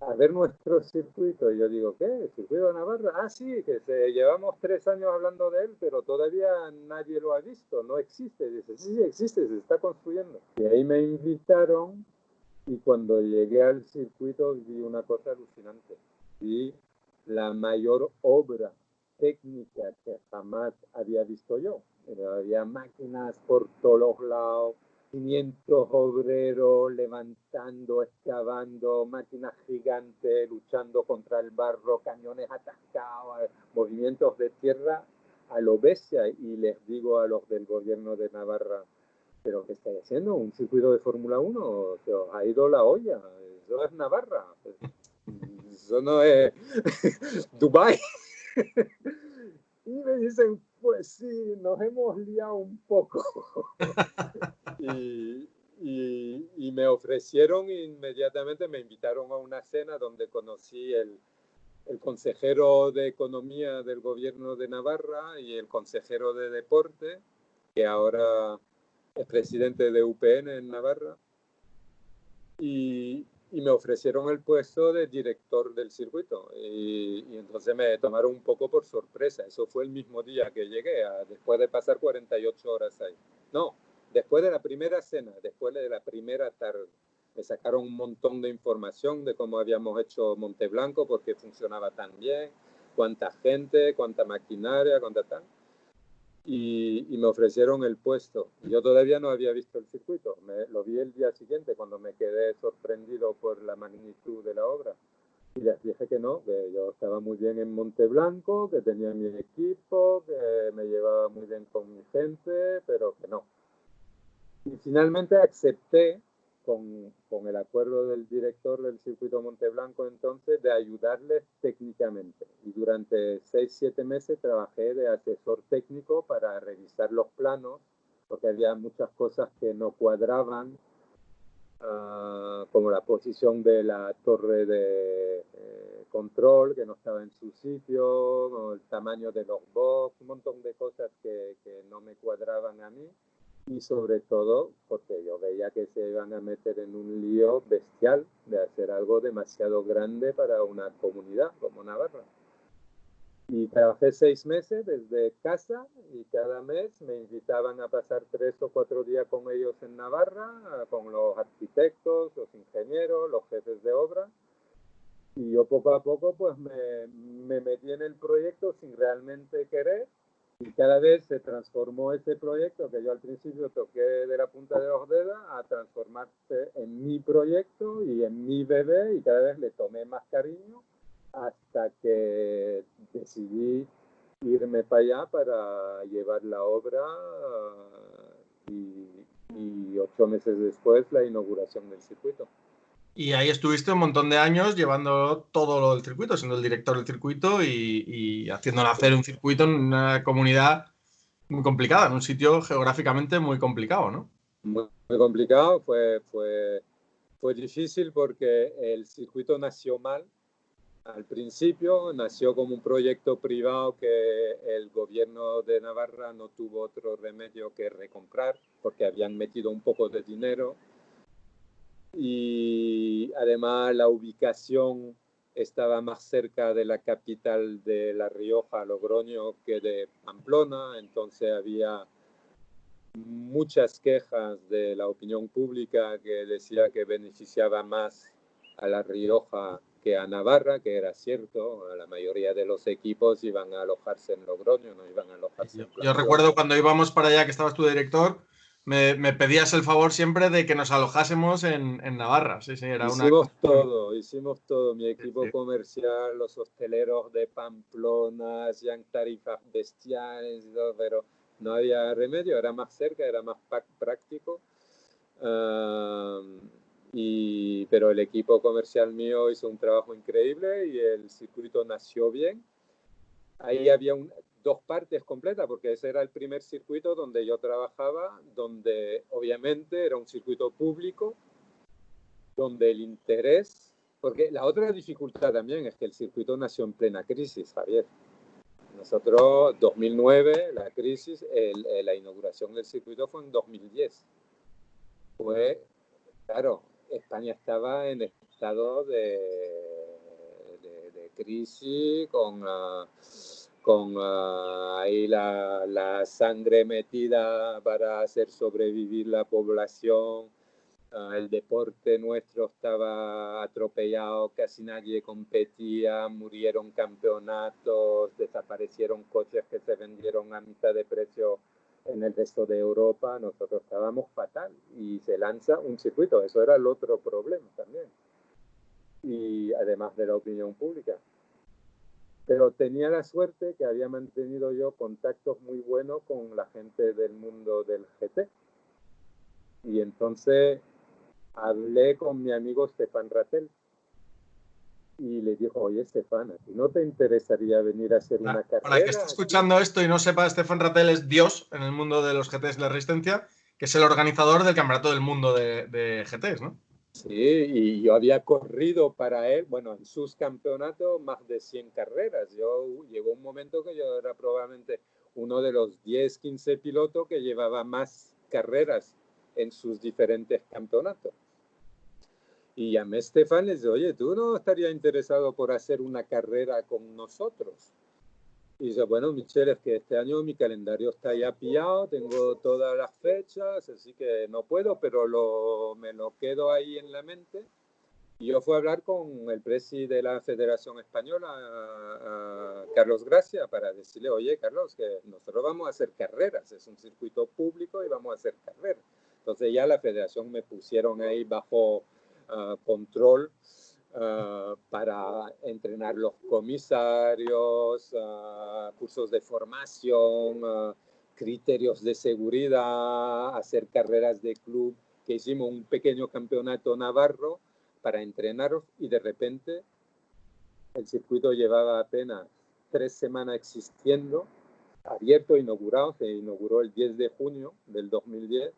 a ver nuestro circuito. Y yo digo, ¿qué? ¿El circuito de Navarra? Ah, sí, que llevamos 3 años hablando de él, pero todavía nadie lo ha visto, no existe. Y dice, sí, existe, se está construyendo. Y ahí me invitaron y cuando llegué al circuito vi una cosa alucinante. Vi la mayor obra técnica que jamás había visto yo. Había máquinas por todos los lados, 500 obreros levantando, excavando, máquinas gigantes luchando contra el barro, cañones atascados, movimientos de tierra a lo bestia. Y les digo a los del gobierno de Navarra, ¿pero qué estáis haciendo? ¿Un circuito de Fórmula 1? Se os ha ido la olla. Eso es Navarra. Eso no es Dubái. Y me dicen, pues sí, nos hemos liado un poco. y me ofrecieron inmediatamente, me invitaron a una cena donde conocí el consejero de Economía del gobierno de Navarra y el consejero de Deporte, que ahora es presidente de UPN en Navarra. Y me ofrecieron el puesto de director del circuito y entonces me tomaron un poco por sorpresa. Eso fue el mismo día que llegué, después de pasar 48 horas ahí. No, después de la primera cena, después de la primera tarde. Me sacaron un montón de información de cómo habíamos hecho Monteblanco, por qué funcionaba tan bien, cuánta gente, cuánta maquinaria, cuánta tal. Y me ofrecieron el puesto. Yo todavía no había visto el circuito. Lo vi el día siguiente cuando me quedé sorprendido por la magnitud de la obra. Y les dije que no, que yo estaba muy bien en Monteblanco, que tenía mi equipo, que me llevaba muy bien con mi gente, pero que no. Y finalmente acepté, con el acuerdo del director del circuito Monteblanco entonces, de ayudarles técnicamente. Y durante 6-7 meses trabajé de asesor técnico para revisar los planos, porque había muchas cosas que no cuadraban como la posición de la torre de control que no estaba en su sitio, el tamaño de los box, un montón de cosas que no me cuadraban a mí, y sobre todo porque yo veía que se iban a meter en un lío bestial de hacer algo demasiado grande para una comunidad como Navarra. Y trabajé 6 meses desde casa y cada mes me invitaban a pasar 3 o 4 días con ellos en Navarra, con los arquitectos, los ingenieros, los jefes de obra. Y yo poco a poco pues me metí en el proyecto sin realmente querer. Y cada vez se transformó ese proyecto que yo al principio toqué de la punta de los dedos a transformarse en mi proyecto y en mi bebé, y cada vez le tomé más cariño hasta que decidí irme para allá para llevar la obra y 8 meses después la inauguración del circuito. Y ahí estuviste un montón de años llevando todo lo del circuito, siendo el director del circuito y haciendo nacer un circuito en una comunidad muy complicada, en un sitio geográficamente muy complicado, ¿no? Muy, muy complicado, fue difícil porque el circuito nació mal. Al principio nació como un proyecto privado que el gobierno de Navarra no tuvo otro remedio que recomprar porque habían metido un poco de dinero, y además la ubicación estaba más cerca de la capital de La Rioja, Logroño, que de Pamplona. Entonces había muchas quejas de la opinión pública que decía que beneficiaba más a La Rioja que a Navarra, que era cierto. La mayoría de los equipos iban a alojarse en Logroño, no iban a alojarse en Yo Pamplona. recuerdo cuando íbamos para allá, que estabas tu director, me pedías el favor siempre de que nos alojásemos en Navarra. Sí, sí, era una cosa. Hicimos todo. Mi Sí, equipo sí. comercial, los hosteleros de Pamplona, hacían tarifas bestiales y todo, pero no había remedio, era más cerca, era más práctico. Pero el equipo comercial mío hizo un trabajo increíble y el circuito nació bien. Ahí había dos partes completas, porque ese era el primer circuito donde yo trabajaba, donde obviamente era un circuito público, donde el interés, porque la otra dificultad también es que el circuito nació en plena crisis, Javier. Nosotros, 2009, la crisis, la inauguración del circuito fue en 2010. Fue, claro, España estaba en estado de crisis, con ahí la sangre metida para hacer sobrevivir la población. El deporte nuestro estaba atropellado, casi nadie competía, murieron campeonatos, desaparecieron coches que se vendieron a mitad de precio en el resto de Europa. Nosotros estábamos fatal y se lanza un circuito. Eso era el otro problema también, y además de la opinión pública. Pero tenía la suerte que había mantenido yo contactos muy buenos con la gente del mundo del GT, y entonces hablé con mi amigo Stefan Rattel y le dijo: oye, Stefan, ¿a ti no te interesaría venir a hacer una Para el que carrera esté aquí? escuchando esto y no sepa, Stefan Rattel es Dios en el mundo de los GTs de la Resistencia, que es el organizador del Campeonato del Mundo de GTs, ¿no? Sí, y yo había corrido para él, bueno, en sus campeonatos, más de 100 carreras. Llegó un momento que yo era probablemente uno de los 10, 15 pilotos que llevaba más carreras en sus diferentes campeonatos. Y llamé a Stefan y le dije: oye, ¿tú no estarías interesado por hacer una carrera con nosotros? Y dice: bueno, Michelle, es que este año mi calendario está ya pillado, tengo todas las fechas, así que no puedo, pero me lo quedo ahí en la mente. Y yo fui a hablar con el presidente de la Federación Española, a Carlos Gracia, para decirle: oye, Carlos, que nosotros vamos a hacer carreras, es un circuito público y vamos a hacer carreras. Entonces ya la federación me pusieron ahí bajo control, para entrenar los comisarios, cursos de formación, criterios de seguridad, hacer carreras de club, que hicimos un pequeño campeonato navarro para entrenaros, y de repente el circuito llevaba apenas 3 semanas existiendo, abierto, inaugurado, se inauguró el 10 de junio del 2010,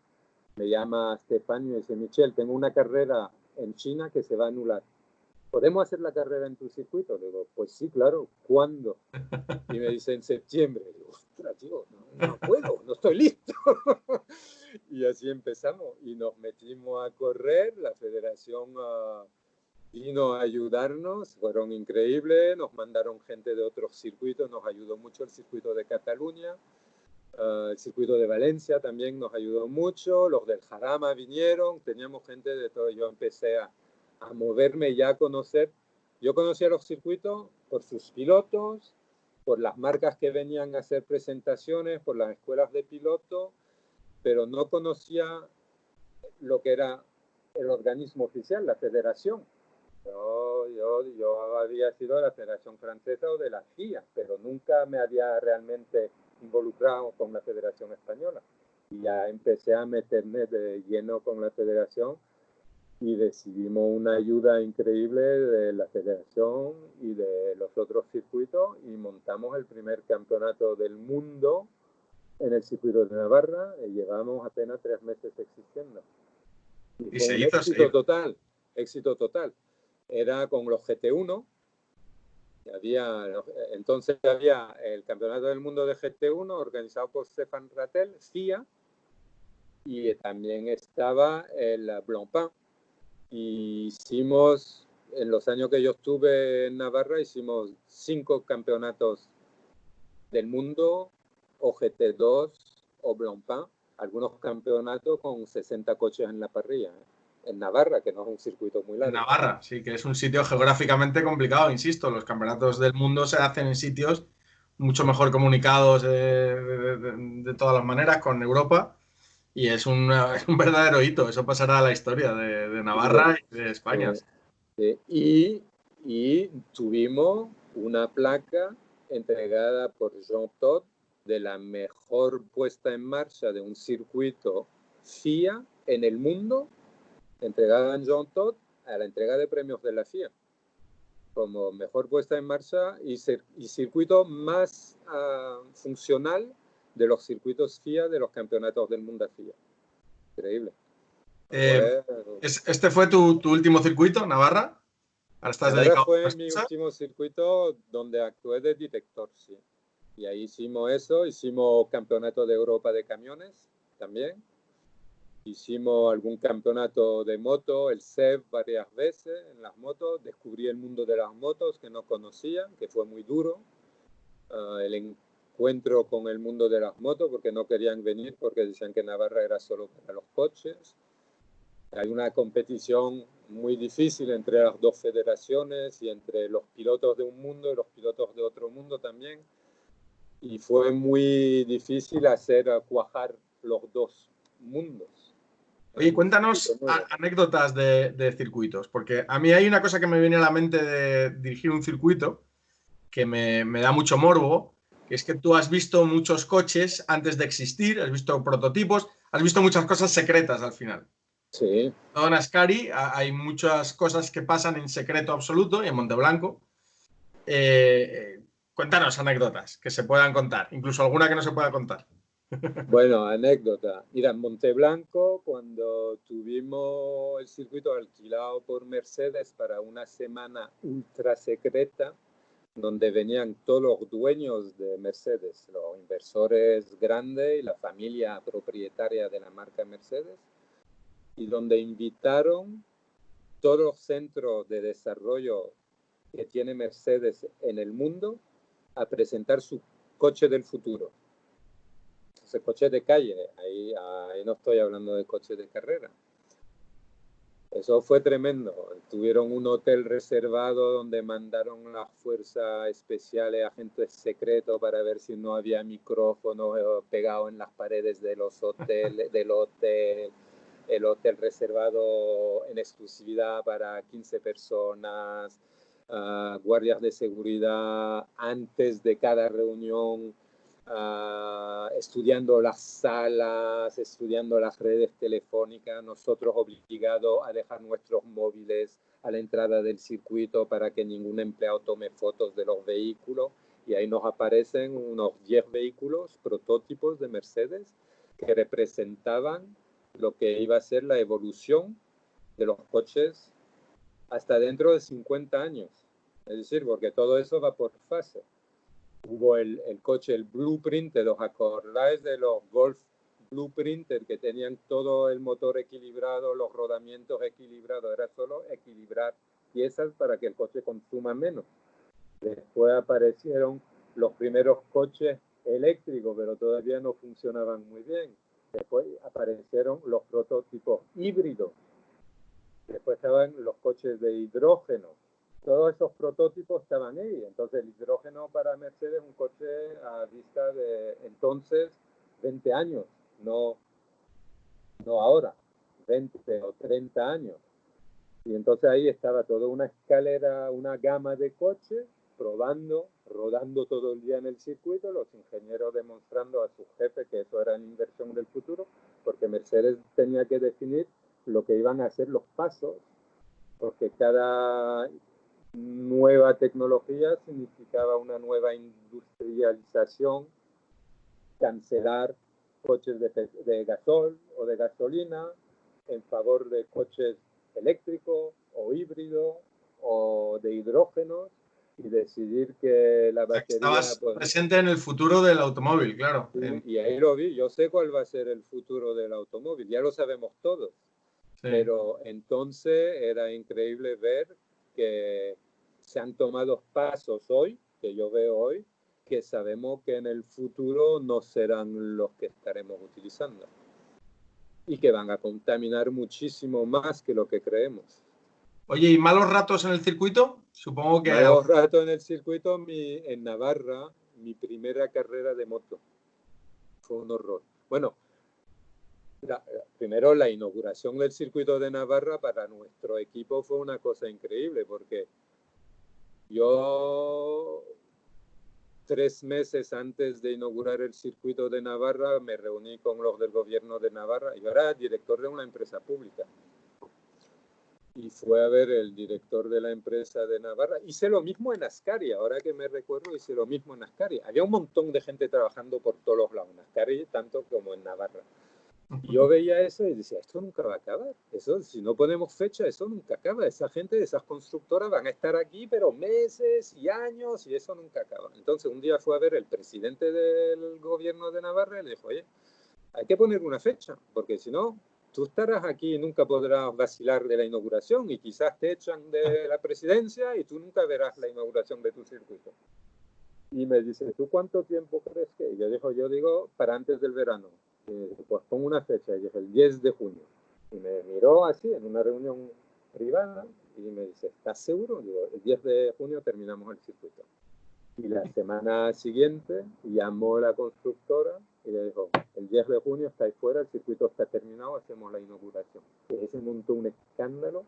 me llama Stefan y me dice, Michel, tengo una carrera en China que se va a anular. ¿Podemos hacer la carrera en tu circuito? Le digo, pues sí, claro. ¿Cuándo? Y me dice, en septiembre. Le digo, ostras, tío, no puedo, no estoy listo. Y así empezamos. Y nos metimos a correr. La federación vino a ayudarnos. Fueron increíbles. Nos mandaron gente de otros circuitos. Nos ayudó mucho el circuito de Cataluña. El circuito de Valencia también nos ayudó mucho. Los del Jarama vinieron. Teníamos gente de todo. Yo empecé a moverme y a conocer. Yo conocía los circuitos por sus pilotos, por las marcas que venían a hacer presentaciones, por las escuelas de piloto, pero no conocía lo que era el organismo oficial, la federación. Yo había sido de la Federación Francesa o de la FIA, pero nunca me había realmente involucrado con la Federación Española. Y ya empecé a meterme de lleno con la federación y decidimos una ayuda increíble de la federación y de los otros circuitos y montamos el primer campeonato del mundo en el circuito de Navarra y llevamos apenas 3 meses existiendo. Y fue un éxito total, éxito total. Era con los GT1, entonces había el campeonato del mundo de GT1 organizado por Stefan Rattel, FIA, y también estaba el Blancpain. Y hicimos, en los años que yo estuve en Navarra, hicimos 5 campeonatos del mundo, o GT2, o Blancpain, algunos campeonatos con 60 coches en la parrilla, en Navarra, que no es un circuito muy largo. En Navarra, sí, que es un sitio geográficamente complicado, insisto, los campeonatos del mundo se hacen en sitios mucho mejor comunicados de todas las maneras con Europa. Y es un verdadero hito, eso pasará a la historia de Navarra y de España. Y tuvimos una placa entregada por Jean Todt de la mejor puesta en marcha de un circuito FIA en el mundo, entregada a Jean Todt a la entrega de premios de la FIA, como mejor puesta en marcha y circuito más funcional de los circuitos FIA de los campeonatos del mundo FIA. Increíble. ¿Este fue tu último circuito, Navarra? Ahora estás dedicado fue mi último circuito donde actué de director, sí. Y ahí hicimos eso, hicimos campeonato de Europa de camiones también. Hicimos algún campeonato de moto, el CEF varias veces en las motos. Descubrí el mundo de las motos que no conocía, que fue muy duro. El encuentro con el mundo de las motos, porque no querían venir, porque decían que Navarra era solo para los coches. Hay una competición muy difícil entre las dos federaciones y entre los pilotos de un mundo y los pilotos de otro mundo también. Y fue muy difícil hacer cuajar los dos mundos. Oye, cuéntanos anécdotas de circuitos, porque a mí hay una cosa que me viene a la mente de dirigir un circuito que me da mucho morbo, que es que tú has visto muchos coches antes de existir, has visto prototipos, has visto muchas cosas secretas al final. Sí. En Ascari hay muchas cosas que pasan en secreto absoluto y en Monteblanco. Cuéntanos anécdotas que se puedan contar, incluso alguna que no se pueda contar. Bueno, anécdota. Mira, en Monteblanco, cuando tuvimos el circuito alquilado por Mercedes para una semana ultra secreta, donde venían todos los dueños de Mercedes, los inversores grandes y la familia propietaria de la marca Mercedes, y donde invitaron todos los centros de desarrollo que tiene Mercedes en el mundo a presentar su coche del futuro. Entonces, coches de calle, ahí no estoy hablando de coches de carrera. Eso fue tremendo. Tuvieron un hotel reservado donde mandaron las fuerzas especiales, agentes secretos, para ver si no había micrófonos pegados en las paredes de los hoteles, del hotel. El hotel reservado en exclusividad para 15 personas, guardias de seguridad antes de cada reunión, estudiando las salas, estudiando las redes telefónicas, nosotros obligados a dejar nuestros móviles a la entrada del circuito para que ningún empleado tome fotos de los vehículos, y ahí nos aparecen unos 10 vehículos, prototipos de Mercedes, que representaban lo que iba a ser la evolución de los coches hasta dentro de 50 años. Es decir, porque todo eso va por fase. Hubo el coche, el Blueprinter, ¿os acordáis de los Golf Blueprinter que tenían todo el motor equilibrado, los rodamientos equilibrados? Era solo equilibrar piezas para que el coche consuma menos. Después aparecieron los primeros coches eléctricos, pero todavía no funcionaban muy bien. Después aparecieron los prototipos híbridos. Después estaban los coches de hidrógeno. Todos esos prototipos estaban ahí. Entonces el hidrógeno para Mercedes es un coche a vista de entonces 20 años, no ahora, 20 o 30 años. Y entonces ahí estaba toda una escalera, una gama de coches, probando, rodando todo el día en el circuito, los ingenieros demostrando a sus jefes que eso era la inversión del futuro, porque Mercedes tenía que definir lo que iban a ser los pasos, porque cada nueva tecnología significaba una nueva industrialización, cancelar coches de gasol o de gasolina en favor de coches eléctricos o híbridos o de hidrógenos y decidir que la batería... Estabas presente en el futuro del automóvil, claro. Sí, y ahí lo vi. Yo sé cuál va a ser el futuro del automóvil, ya lo sabemos todos. Sí. Pero entonces era increíble ver que se han tomado pasos hoy, que yo veo hoy, que sabemos que en el futuro no serán los que estaremos utilizando y que van a contaminar muchísimo más que lo que creemos. Oye, ¿y malos ratos en el circuito? Supongo que... Malos ratos en el circuito, en Navarra, mi primera carrera de moto. Fue un horror. Bueno, primero la inauguración del circuito de Navarra para nuestro equipo fue una cosa increíble, porque yo 3 meses antes de inaugurar el circuito de Navarra me reuní con los del gobierno de Navarra. Yo era director de una empresa pública y fue a ver el director de la empresa de Navarra. Hice lo mismo en Ascari, ahora que me recuerdo, hice lo mismo en Ascari. Había un montón de gente trabajando por todos los lados, en Ascari tanto como en Navarra. Y yo veía eso y decía, esto nunca va a acabar. Eso, si no ponemos fecha, eso nunca acaba. Esa gente, esas constructoras van a estar aquí, pero meses y años, y eso nunca acaba. Entonces, un día fue a ver el presidente del gobierno de Navarra y le dijo, oye, hay que poner una fecha, porque si no, tú estarás aquí y nunca podrás vacilar de la inauguración y quizás te echan de la presidencia y tú nunca verás la inauguración de tu circuito. Y me dice, ¿tú cuánto tiempo crees que? Y yo digo, para antes del verano. Pues pongo una fecha, y es el 10 de junio. Y me miró así en una reunión privada y me dice, ¿estás seguro? Digo, el 10 de junio terminamos el circuito. Y la semana siguiente llamó a la constructora y le dijo, el 10 de junio estáis fuera, el circuito está terminado, hacemos la inauguración. Y se montó un escándalo,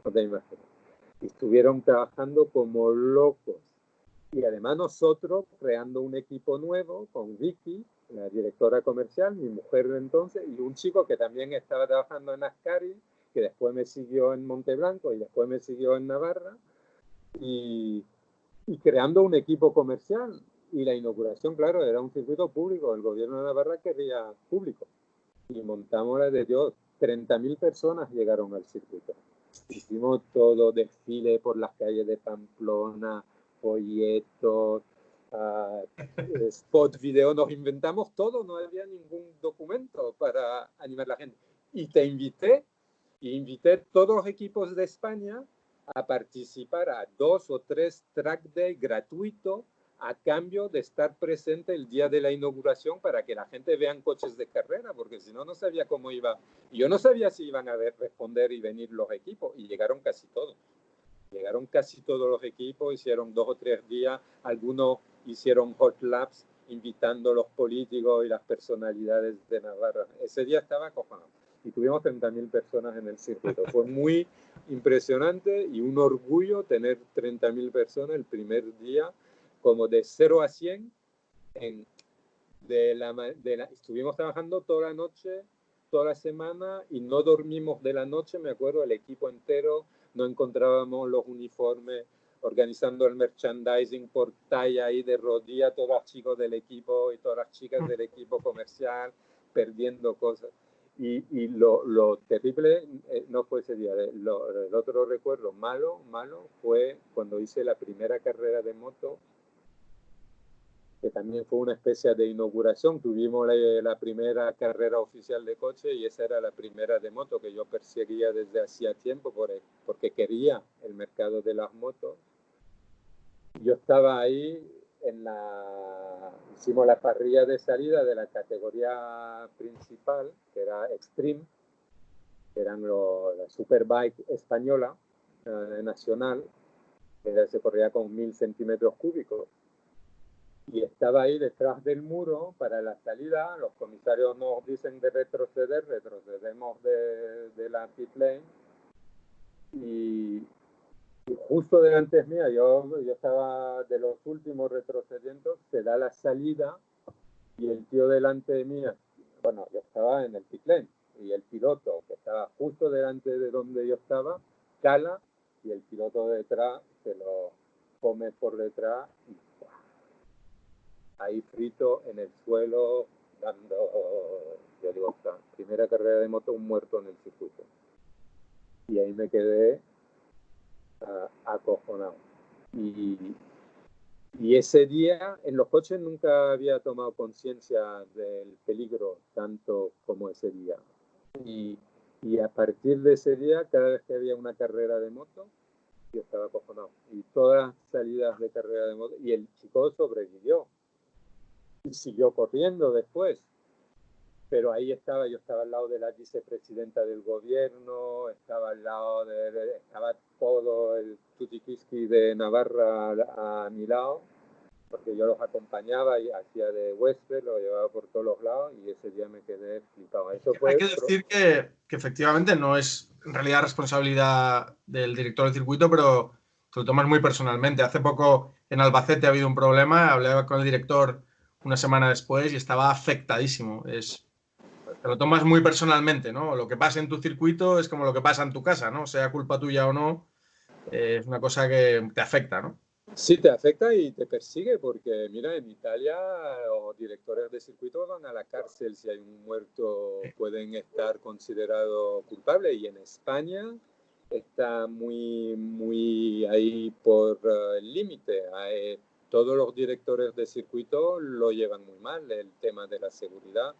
no te imaginas. Y estuvieron trabajando como locos. Y además nosotros creando un equipo nuevo con Vicky, la directora comercial, mi mujer de entonces, y un chico que también estaba trabajando en Ascari, que después me siguió en Monteblanco y después me siguió en Navarra, y creando un equipo comercial. Y la inauguración, claro, era un circuito público, el gobierno de Navarra quería público. Y montamos la de Dios, 30.000 personas llegaron al circuito. Hicimos todo, desfile por las calles de Pamplona, folletos, spot video, nos inventamos todo, no había ningún documento para animar a la gente. Y invité todos los equipos de España a participar a 2 o 3 track day gratuitos a cambio de estar presente el día de la inauguración para que la gente vean coches de carrera, porque si no, no sabía cómo iba. Y yo no sabía si iban a responder y venir los equipos, y llegaron casi todos. Llegaron casi todos los equipos, hicieron 2 o 3 días, algunos hicieron hot laps invitando a los políticos y las personalidades de Navarra. Ese día estaba acojonado y tuvimos 30.000 personas en el circuito. Fue muy impresionante y un orgullo tener 30.000 personas el primer día, como de 0 a 100. Estuvimos trabajando toda la noche, toda la semana, y no dormimos de la noche, me acuerdo, el equipo entero. No encontrábamos los uniformes, organizando el merchandising por talla ahí de rodilla, todos los chicos del equipo y todas las chicas del equipo comercial, perdiendo cosas. Y lo terrible no fue ese día. El otro recuerdo malo fue cuando hice la primera carrera de moto, que también fue una especie de inauguración. Tuvimos la primera carrera oficial de coche y esa era la primera de moto que yo perseguía desde hacía tiempo porque quería el mercado de las motos. Yo estaba ahí hicimos la parrilla de salida de la categoría principal, que era Extreme, que eran la Superbike española nacional, que se corría con 1000 centímetros cúbicos. Y estaba ahí detrás del muro para la salida. Los comisarios nos dicen de retrocedemos de la pit lane. Y justo delante mía, yo estaba de los últimos retrocediendo, se da la salida y el tío delante de mí, bueno, yo estaba en el pit lane y el piloto que estaba justo delante de donde yo estaba, cala y el piloto detrás se lo come por detrás y ¡buah! Ahí frito en el suelo, yo digo, primera carrera de moto, un muerto en el circuito. Y ahí me quedé acojonado. Y ese día en los coches nunca había tomado conciencia del peligro tanto como ese día. Y a partir de ese día, cada vez que había una carrera de moto, yo estaba acojonado. Y todas las salidas de carrera de moto, y el chico sobrevivió. Y siguió corriendo después. Pero ahí yo estaba al lado de la vicepresidenta del gobierno, estaba todo el tutiquisqui de Navarra a mi lado, porque yo los acompañaba y hacía de huésped, lo llevaba por todos los lados y ese día me quedé flipado. Hay que decir que efectivamente no es en realidad responsabilidad del director del circuito, pero te lo tomas muy personalmente. Hace poco en Albacete ha habido un problema, hablé con el director una semana después y estaba afectadísimo. Te lo tomas muy personalmente, ¿no? Lo que pasa en tu circuito es como lo que pasa en tu casa, ¿no? Sea culpa tuya o no, es una cosa que te afecta, ¿no? Sí, te afecta y te persigue porque, mira, en Italia los directores de circuito van a la cárcel si hay un muerto, pueden estar considerados culpables y en España está muy ahí por el límite. Todos los directores de circuito lo llevan muy mal, el tema de la seguridad.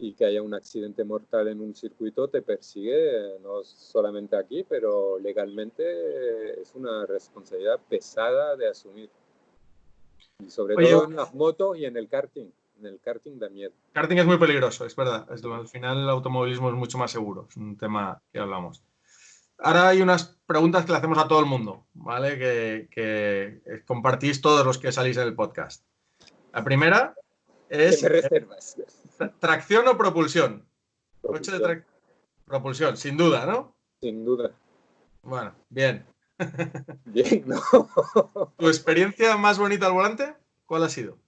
Y que haya un accidente mortal en un circuito te persigue, no solamente aquí, pero legalmente es una responsabilidad pesada de asumir. Y sobre todo en las motos y en el karting. En el karting da miedo. Karting es muy peligroso, es verdad. Al final el automovilismo es mucho más seguro, es un tema que hablamos. Ahora hay unas preguntas que le hacemos a todo el mundo, ¿vale? Que compartís todos los que salís en el podcast. La primera es... ¿Qué me reservas? ¿Tracción o propulsión? Coche de propulsión, sin duda, ¿no? Sin duda. Bueno, bien. Bien, ¿no? ¿Tu experiencia más bonita al volante? ¿Cuál ha sido?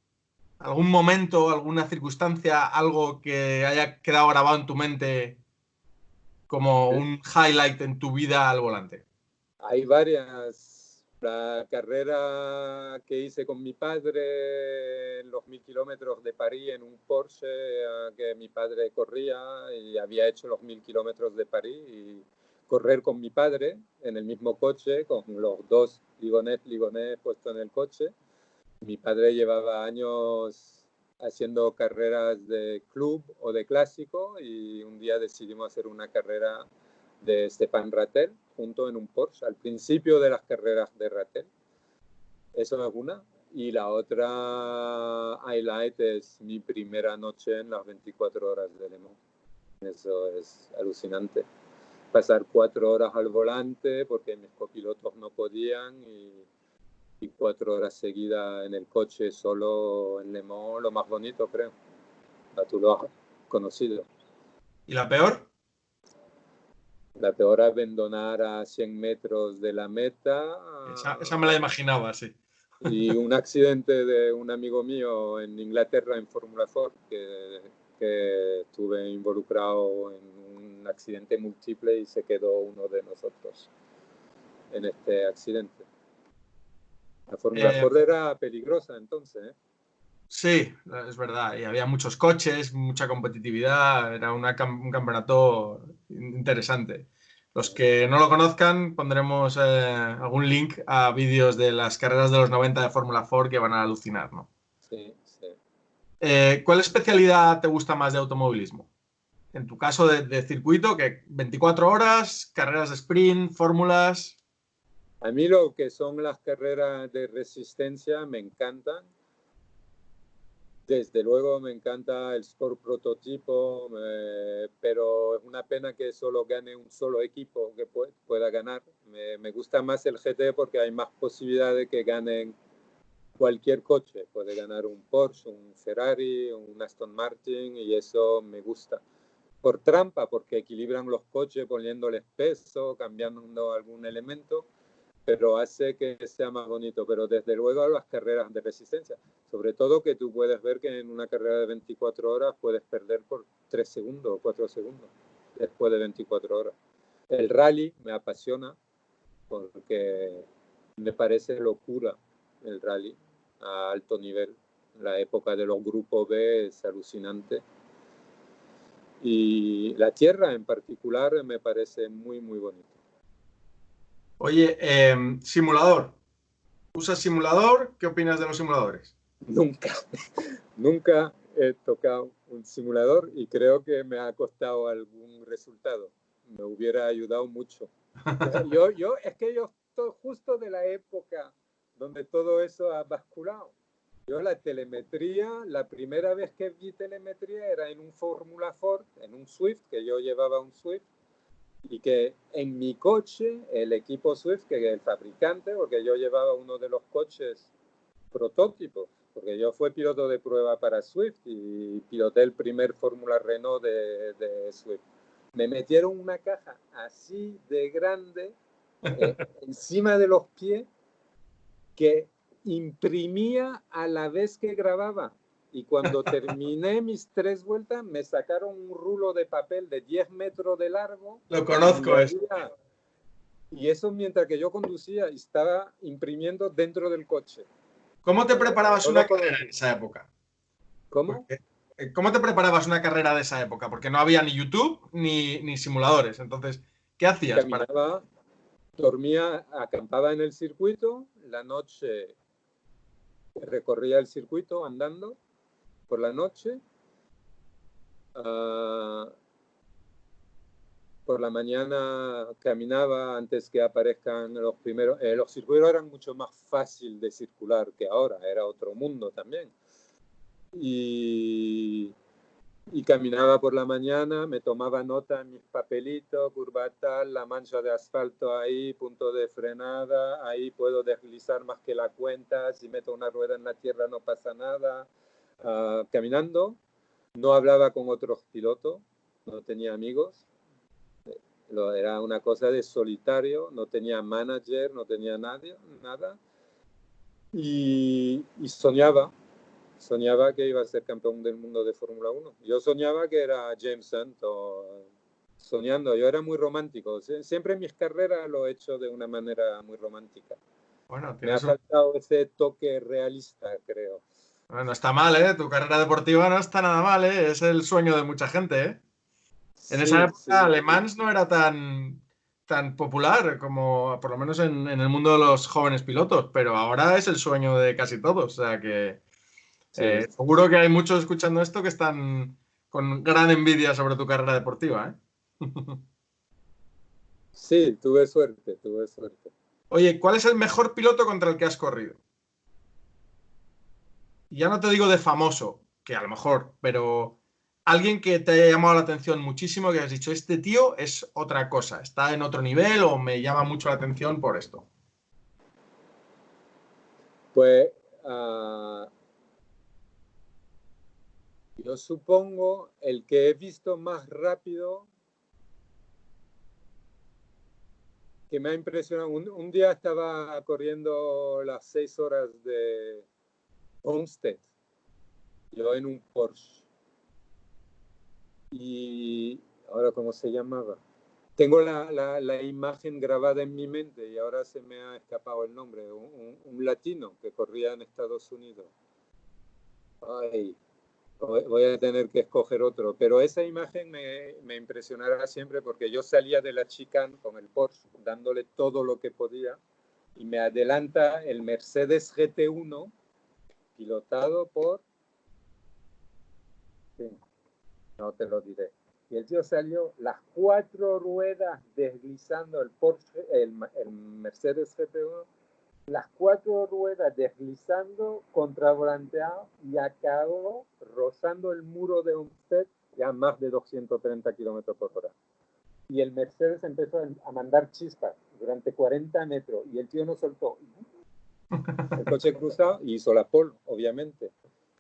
¿Algún momento, alguna circunstancia, algo que haya quedado grabado en tu mente como un highlight en tu vida al volante? Hay varias. La carrera que hice con mi padre en los 1000 kilómetros de París en un Porsche que mi padre corría y había hecho los 1000 kilómetros de París y correr con mi padre en el mismo coche con los dos Ligonés puestos en el coche. Mi padre llevaba años haciendo carreras de club o de clásico y un día decidimos hacer una carrera de Stepan Ratel junto en un Porsche al principio de las carreras de Ratel. Eso es una. Y la otra highlight es mi primera noche en las 24 horas de Le Mans. Eso es alucinante. Pasar 4 horas al volante porque mis copilotos no podían y 4 horas seguidas en el coche solo en Le Mans, lo más bonito, creo. Tú lo has conocido. ¿Y la peor? La peor, abandonar a 100 metros de la meta. Esa me la imaginaba, sí. Y un accidente de un amigo mío en Inglaterra en Fórmula 4 que estuve involucrado en un accidente múltiple y se quedó uno de nosotros en este accidente. La Fórmula 4 era peligrosa entonces, ¿eh? Sí, es verdad. Y había muchos coches, mucha competitividad. Era un campeonato interesante. Los que no lo conozcan, pondremos algún link a vídeos de las carreras de los 90 de Fórmula 4 que van a alucinar, ¿no? Sí, sí. ¿Cuál especialidad te gusta más de automovilismo? En tu caso de circuito, que 24 horas, carreras de sprint, fórmulas. A mí lo que son las carreras de resistencia me encantan. Desde luego me encanta el Sport Prototipo, pero es una pena que solo gane un solo equipo que pueda ganar. Me gusta más el GT porque hay más posibilidad de que ganen cualquier coche. Puede ganar un Porsche, un Ferrari, un Aston Martin y eso me gusta. Por trampa, porque equilibran los coches poniéndoles peso, cambiando algún elemento, pero hace que sea más bonito. Pero desde luego las carreras de resistencia, sobre todo que tú puedes ver que en una carrera de 24 horas puedes perder por 3 segundos o 4 segundos después de 24 horas. El rally me apasiona porque me parece locura el rally a alto nivel. La época de los grupos B es alucinante. Y la tierra en particular me parece muy, muy bonito. Oye, simulador. ¿Usas simulador? ¿Qué opinas de los simuladores? Nunca, nunca he tocado un simulador y creo que me ha costado algún resultado. Me hubiera ayudado mucho. Es que yo estoy justo de la época donde todo eso ha basculado. Yo la telemetría, la primera vez que vi telemetría era en un Fórmula Ford, en un Swift, que yo llevaba un Swift, y que en mi coche, el equipo Swift, que es el fabricante, porque yo llevaba uno de los coches prototipos, porque yo fui piloto de prueba para Swift y piloté el primer Fórmula Renault de Swift. Me metieron una caja así de grande encima de los pies que imprimía a la vez que grababa. Y cuando terminé mis 3 vueltas, me sacaron un rulo de papel de 10 metros de largo Lo donde conozco eso. había... Y eso mientras que yo conducía y estaba imprimiendo dentro del coche. ¿Cómo te preparabas No una lo carrera en conocí. esa época? ¿Cómo? Porque, ¿cómo te preparabas una carrera de esa época? Porque no había ni YouTube ni simuladores. Entonces, ¿qué hacías para...? Caminaba, dormía, acampaba en el circuito, la noche recorría el circuito andando por la noche. Uh, por la mañana caminaba antes que aparezcan los primeros. Los circuitos eran mucho más fácil de circular que ahora, era otro mundo también. Y caminaba por la mañana, me tomaba nota en mis papelitos, curva tal, la mancha de asfalto ahí, punto de frenada, ahí puedo deslizar más que la cuenta, si meto una rueda en la tierra no pasa nada. Caminando, no hablaba con otros pilotos, no tenía amigos, era una cosa de solitario, no tenía manager, no tenía nadie, nada. Y soñaba que iba a ser campeón del mundo de Fórmula 1. Yo soñaba que era James Hunt o soñando. Yo era muy romántico. Siempre en mis carreras lo he hecho de una manera muy romántica. Bueno, Me ha tienes un... faltado ese toque realista, creo. Bueno, no está mal, ¿eh? Tu carrera deportiva no está nada mal, ¿eh? Es el sueño de mucha gente, ¿eh? En esa Sí, época, sí, Le Mans no era tan popular como, por lo menos en el mundo de los jóvenes pilotos, pero ahora es el sueño de casi todos. O sea que sí. seguro que hay muchos escuchando esto que están con gran envidia sobre tu carrera deportiva, ¿eh? Sí, tuve suerte, tuve suerte. Oye, ¿cuál es el mejor piloto contra el que has corrido? Y ya no te digo de famoso, que a lo mejor, pero alguien que te haya llamado la atención muchísimo, que has dicho, este tío es otra cosa, está en otro nivel o me llama mucho la atención por esto. Pues uh, yo supongo el que he visto más rápido que me ha impresionado. Un día estaba corriendo las 6 horas de Homestead, yo en un Porsche. Y ahora, ¿cómo se llamaba? Tengo la imagen grabada en mi mente y ahora se me ha escapado el nombre. Un latino que corría en Estados Unidos. Ay, voy a tener que escoger otro, pero esa imagen me impresionará siempre porque yo salía de la chicane con el Porsche dándole todo lo que podía y me adelanta el Mercedes GT1 pilotado por... Sí, no te lo diré. Y el tío salió las 4 ruedas deslizando el Porsche, el Mercedes GT1, las 4 ruedas deslizando, contravolanteado y acabó rozando el muro de Olmsted ya a más de 230 kilómetros por hora. Y el Mercedes empezó a mandar chispas durante 40 metros y el tío no soltó. El coche cruzado y hizo la pole, obviamente.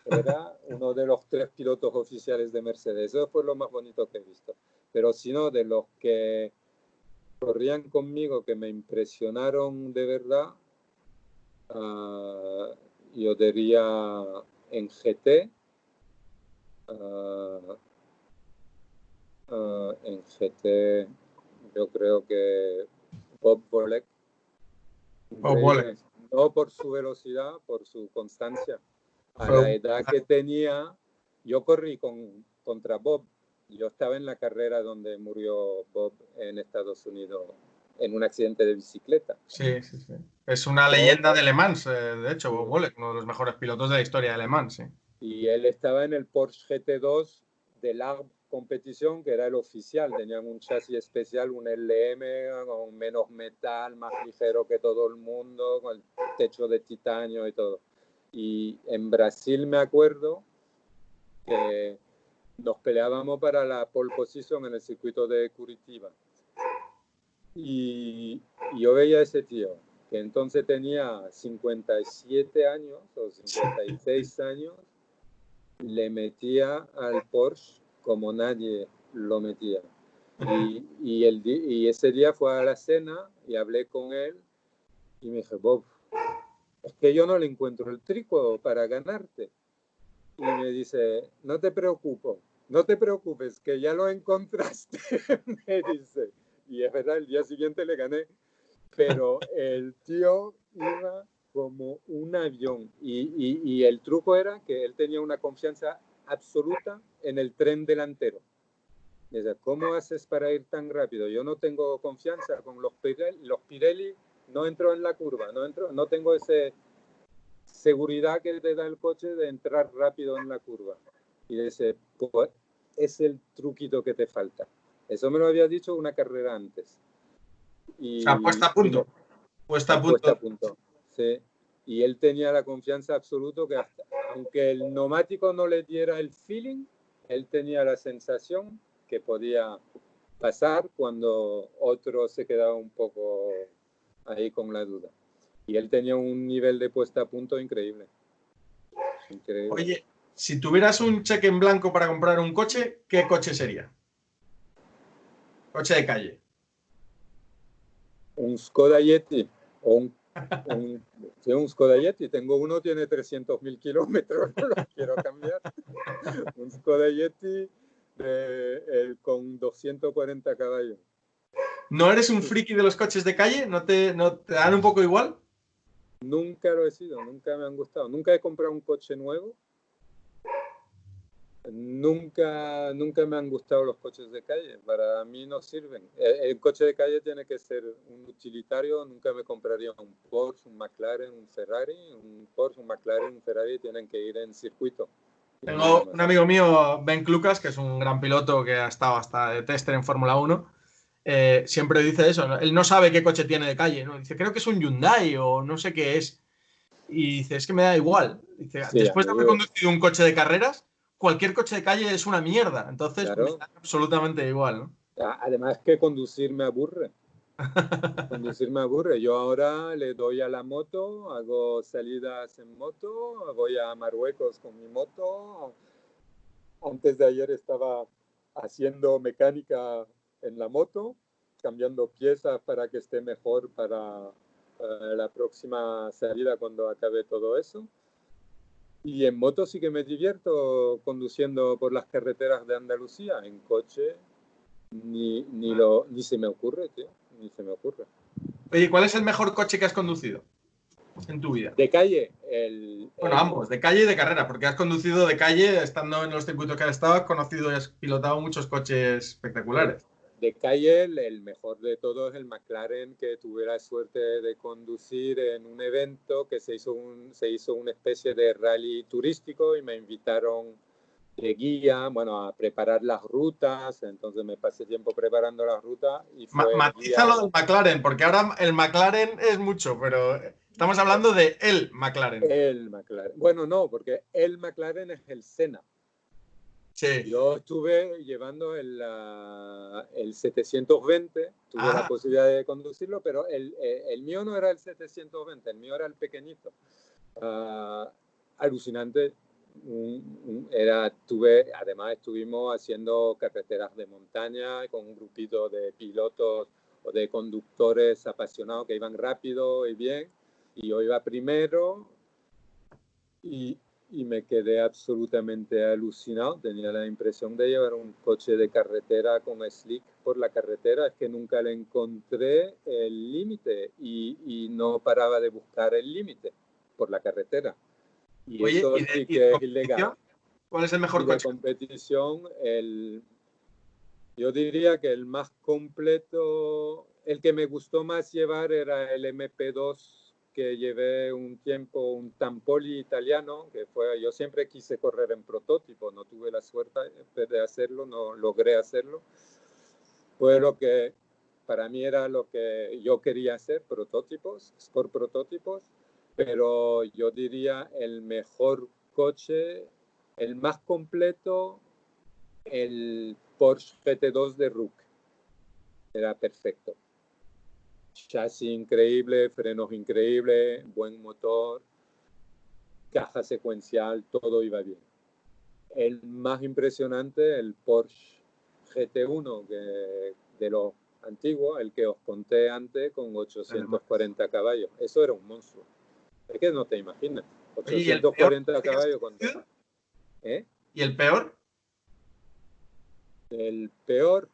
Era uno de los 3 pilotos oficiales de Mercedes. Eso fue lo más bonito que he visto. Pero si no, de los que corrían conmigo, que me impresionaron de verdad, yo diría en GT, en GT yo creo que Bob Bolek, increíble, no por su velocidad, por su constancia. A la edad que tenía, yo corrí contra Bob. Yo estaba en la carrera donde murió Bob en Estados Unidos en un accidente de bicicleta. Sí, sí, sí. Es una leyenda de Le Mans, de hecho, Bob Bolek, uno de los mejores pilotos de la historia de Le Mans, sí. Y él estaba en el Porsche GT2 de la competición, que era el oficial. Tenían un chasis especial, un LM con menos metal, más ligero que todo el mundo, con el techo de titanio y todo. Y en Brasil me acuerdo que nos peleábamos para la pole position en el circuito de Curitiba. Y yo veía a ese tío, que entonces tenía 57 años o 56 años, le metía al Porsche como nadie lo metía. Y ese día fue a la cena y hablé con él y me dije, Bob, es que yo no le encuentro el trico para ganarte. Y me dice, no te preocupes, que ya lo encontraste, me dice. Y es verdad, el día siguiente le gané, pero el tío iba como un avión y el truco era que él tenía una confianza absoluta en el tren delantero. Dice, ¿cómo haces para ir tan rápido? Yo no tengo confianza con los Pirelli, no entro en la curva, no tengo esa seguridad que te da el coche de entrar rápido en la curva. Y dice, pues es el truquito que te falta. Eso me lo había dicho una carrera antes. O sea, puesta a punto. Puesta a punto. Sí. Y él tenía la confianza absoluta que aunque el neumático no le diera el feeling, él tenía la sensación que podía pasar cuando otro se quedaba un poco ahí con la duda. Y él tenía un nivel de puesta a punto increíble. Oye, si tuvieras un cheque en blanco para comprar un coche, ¿qué coche sería? Coche de calle. Un Skoda Yeti o un Skoda Yeti. Tengo uno, tiene 300.000 kilómetros, no lo quiero cambiar. Un Skoda Yeti con 240 caballos. ¿No eres un friki de los coches de calle? ¿No te dan un poco igual? Nunca lo he sido, nunca me han gustado. Nunca he comprado un coche nuevo. Nunca me han gustado los coches de calle. Para mí no sirven. El coche de calle tiene que ser un utilitario. Nunca me compraría un Porsche, un McLaren, un Ferrari. Un Porsche, un McLaren, un Ferrari tienen que ir en circuito. Tengo un amigo mío, Ben Lucas, que es un gran piloto que ha estado hasta de tester en Fórmula 1. Siempre dice eso, ¿no? Él no sabe qué coche tiene de calle, ¿no? Dice, creo que es un Hyundai o no sé qué es. Y dice, es que me da igual. Dice, sí, después de haber conducido un coche de carreras, cualquier coche de calle es una mierda. Entonces, claro, me da absolutamente igual, ¿no? Además que conducir me aburre. Yo ahora le doy a la moto, hago salidas en moto, voy a Marruecos con mi moto. Antes de ayer estaba haciendo mecánica en la moto, cambiando piezas para que esté mejor para la próxima salida cuando acabe todo eso. Y en moto sí que me divierto conduciendo por las carreteras de Andalucía. En coche ni se me ocurre, tío. Ni se me ocurre. Oye, ¿cuál es el mejor coche que has conducido? en tu vida? De calle, Bueno, ambos, de calle y de carrera, porque has conducido de calle, estando en los circuitos que has estado, has conocido y has pilotado muchos coches espectaculares. de calle, el mejor de todos es el McLaren, que tuve la suerte de conducir en un evento que se hizo una especie de rally turístico y me invitaron de guía, bueno, a preparar las rutas, entonces me pasé tiempo preparando las rutas y fue Matiza lo del McLaren, porque ahora el McLaren es mucho, pero estamos hablando de el McLaren. El McLaren. Bueno, no, porque el McLaren es el Senna. Sí. Yo estuve llevando el 720, tuve la posibilidad de conducirlo, pero el mío no era el 720, el mío era el pequeñito. Alucinante. Además estuvimos haciendo carreteras de montaña con un grupito de pilotos o de conductores apasionados que iban rápido y bien, y yo iba primero y me quedé absolutamente alucinado. Tenía la impresión de llevar un coche de carretera con slick por la carretera. Es que nunca le encontré el límite y no paraba de buscar el límite por la carretera. Y oye, eso sí que es ilegal. ¿Cuál es el mejor coche? De competición, yo diría que el más completo, el que me gustó más llevar era el MP2, que llevé un tiempo, un Tampoli italiano, que fue, yo siempre quise correr en prototipo, no tuve la suerte de hacerlo, no logré hacerlo. Fue lo que para mí era lo que yo quería hacer, prototipos, sport prototipos, pero yo diría el mejor coche, el más completo, el Porsche GT2 de RUC. Era perfecto. Chasis increíble, frenos increíbles, buen motor, caja secuencial, todo iba bien. El más impresionante, el Porsche GT1, de los antiguos, el que os conté antes, con 840 caballos. Eso era un monstruo. Es que no te imaginas. 840 caballos con... ¿Eh? ¿Y el peor? El peor,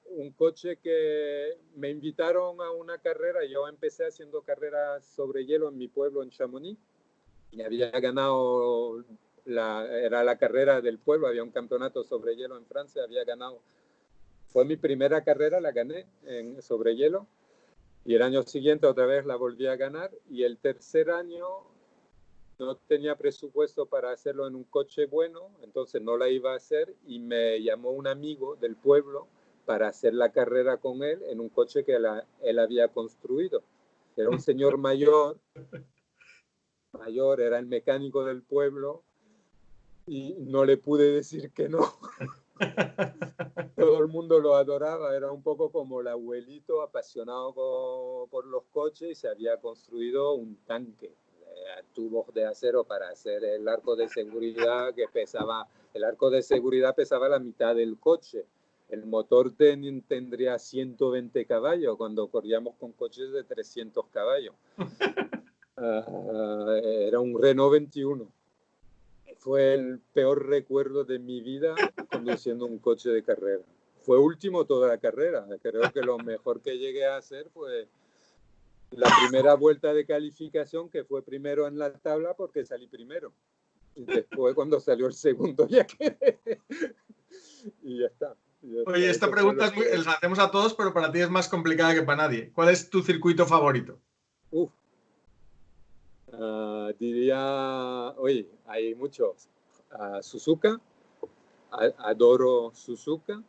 un coche que me invitaron a una carrera. Yo empecé haciendo carreras sobre hielo en mi pueblo, en Chamonix, y había ganado, era la carrera del pueblo, había un campeonato sobre hielo en Francia, había ganado. Fue mi primera carrera, la gané sobre hielo, y el año siguiente otra vez la volví a ganar, y el tercer año no tenía presupuesto para hacerlo en un coche bueno, entonces no la iba a hacer, y me llamó un amigo del pueblo para hacer la carrera con él en un coche que él había construido. Era un señor mayor, era el mecánico del pueblo, y no le pude decir que no. Todo el mundo lo adoraba, era un poco como el abuelito apasionado por los coches, y se había construido un tanque, tubos de acero para hacer el arco de seguridad pesaba la mitad del coche. El motor tendría 120 caballos cuando corríamos con coches de 300 caballos. Era un Renault 21. Fue el peor recuerdo de mi vida conduciendo un coche de carrera. Fue último toda la carrera. Creo que lo mejor que llegué a hacer fue la primera vuelta de calificación, que fue primero en la tabla porque salí primero. Y después, cuando salió el segundo, ya quedé. Y ya está. Oye, esta pregunta la hacemos a todos, pero para ti es más complicada que para nadie. ¿Cuál es tu circuito favorito? Diría, oye, hay muchos. Suzuka, adoro Suzuka.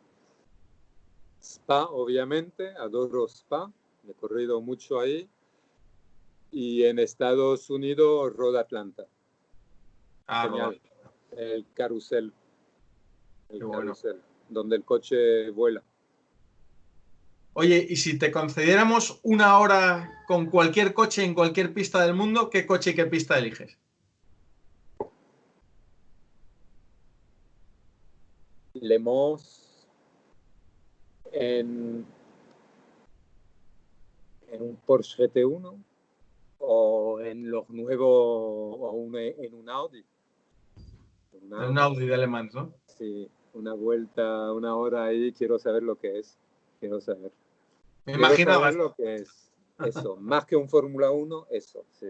Spa, obviamente, adoro Spa, he corrido mucho ahí. Y en Estados Unidos, Road Atlanta. Genial. El carrusel. Carrusel, donde el coche vuela. Oye, y si te concediéramos una hora con cualquier coche en cualquier pista del mundo, ¿qué coche y qué pista eliges? Le Mans en un Porsche GT1 o en los nuevos, o en un Audi. Un Audi de Le Mans, ¿no? Sí, una vuelta, una hora ahí, quiero saber lo que es. Quiero saber. Me imaginaba lo que es. Eso, más que un Fórmula 1, eso, sí.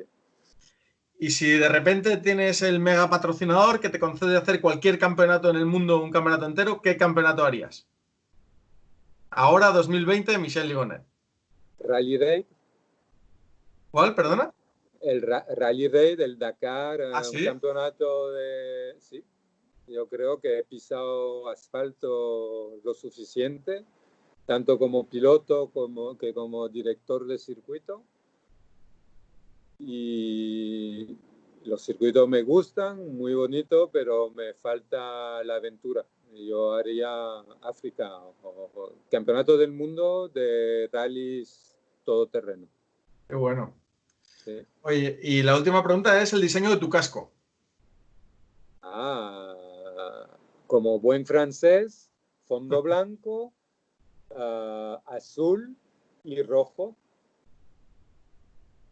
Y si de repente tienes el mega patrocinador que te concede hacer cualquier campeonato en el mundo, un campeonato entero, ¿qué campeonato harías? Ahora, 2020, Michel Ligonet. Rally Raid. ¿Cuál, perdona? El Rally Raid del Dakar, un ¿Sí? campeonato de... Sí, yo creo que he pisado asfalto lo suficiente, tanto como piloto como director de circuito. Y los circuitos me gustan, muy bonito, pero me falta la aventura. Yo haría África o campeonato del mundo de rallies todoterreno. Qué bueno. Sí. Oye, y la última pregunta es el diseño de tu casco. Como buen francés, fondo blanco, azul y rojo.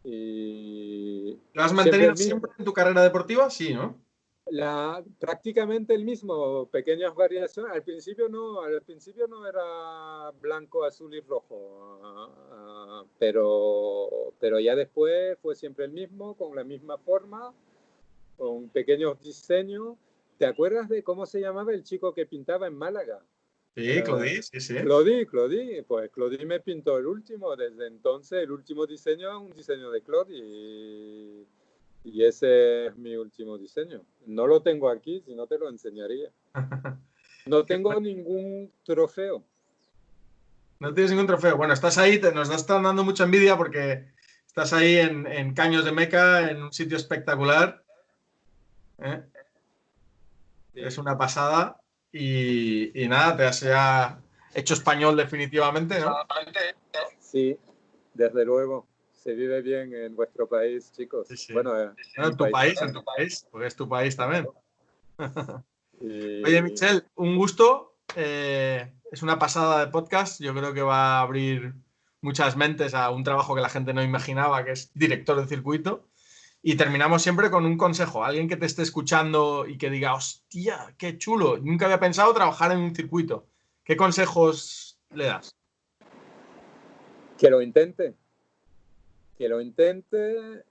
Y ¿Lo has siempre mantenido el mismo. siempre en tu carrera deportiva? Sí, ¿no? Prácticamente el mismo, pequeñas variaciones. Al principio no era blanco, azul y rojo, pero ya después fue siempre el mismo, con la misma forma, con pequeños diseños. ¿Te acuerdas de cómo se llamaba el chico que pintaba en Málaga? Sí, Claudí, sí. Claudí, pues Claudí me pintó el último. Desde entonces el último diseño es un diseño de Claudí y ese es mi último diseño. No lo tengo aquí, si no te lo enseñaría. No tengo ningún trofeo. No tienes ningún trofeo. Bueno, estás ahí, nos están dando mucha envidia porque estás ahí en Caños de Meca, en un sitio espectacular. ¿Eh? Sí. Es una pasada. Y nada, te has ya hecho español definitivamente, ¿no? Sí, desde luego. Se vive bien en vuestro país, chicos. Sí, sí. Bueno, Bueno, en tu país en tu país, porque es tu país también. Oye, y Michel, un gusto. Es una pasada de podcast. Yo creo que va a abrir muchas mentes a un trabajo que la gente no imaginaba, que es director de circuito. Y terminamos siempre con un consejo. Alguien que te esté escuchando y que diga, hostia, qué chulo. Nunca había pensado trabajar en un circuito. ¿Qué consejos le das? que lo intente. Que lo intente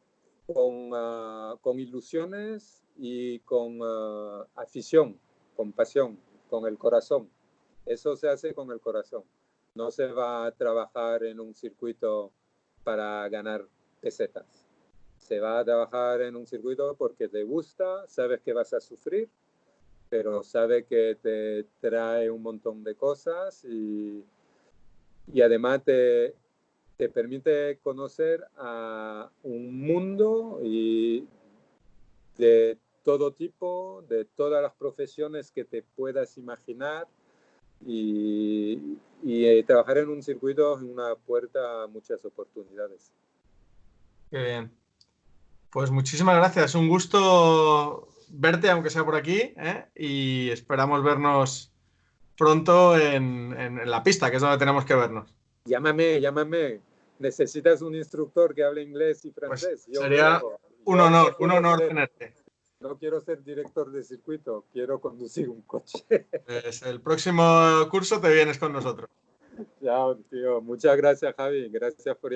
con ilusiones y con afición, con pasión, con el corazón. Eso se hace con el corazón. No se va a trabajar en un circuito para ganar pesetas. Se va a trabajar en un circuito porque te gusta, sabes que vas a sufrir, pero sabes que te trae un montón de cosas y además te permite conocer a un mundo y de todo tipo, de todas las profesiones que te puedas imaginar y trabajar en un circuito es una puerta a muchas oportunidades. Qué bien. Pues muchísimas gracias. Un gusto verte, aunque sea por aquí, ¿eh? Y esperamos vernos pronto en la pista, que es donde tenemos que vernos. Llámame. Necesitas un instructor que hable inglés y Pues francés. Yo sería vengo. Yo un honor tenerte. no quiero ser director de circuito, quiero conducir un coche. Pues el próximo curso te vienes con nosotros. Chao, tío. Muchas gracias, Javi. Gracias por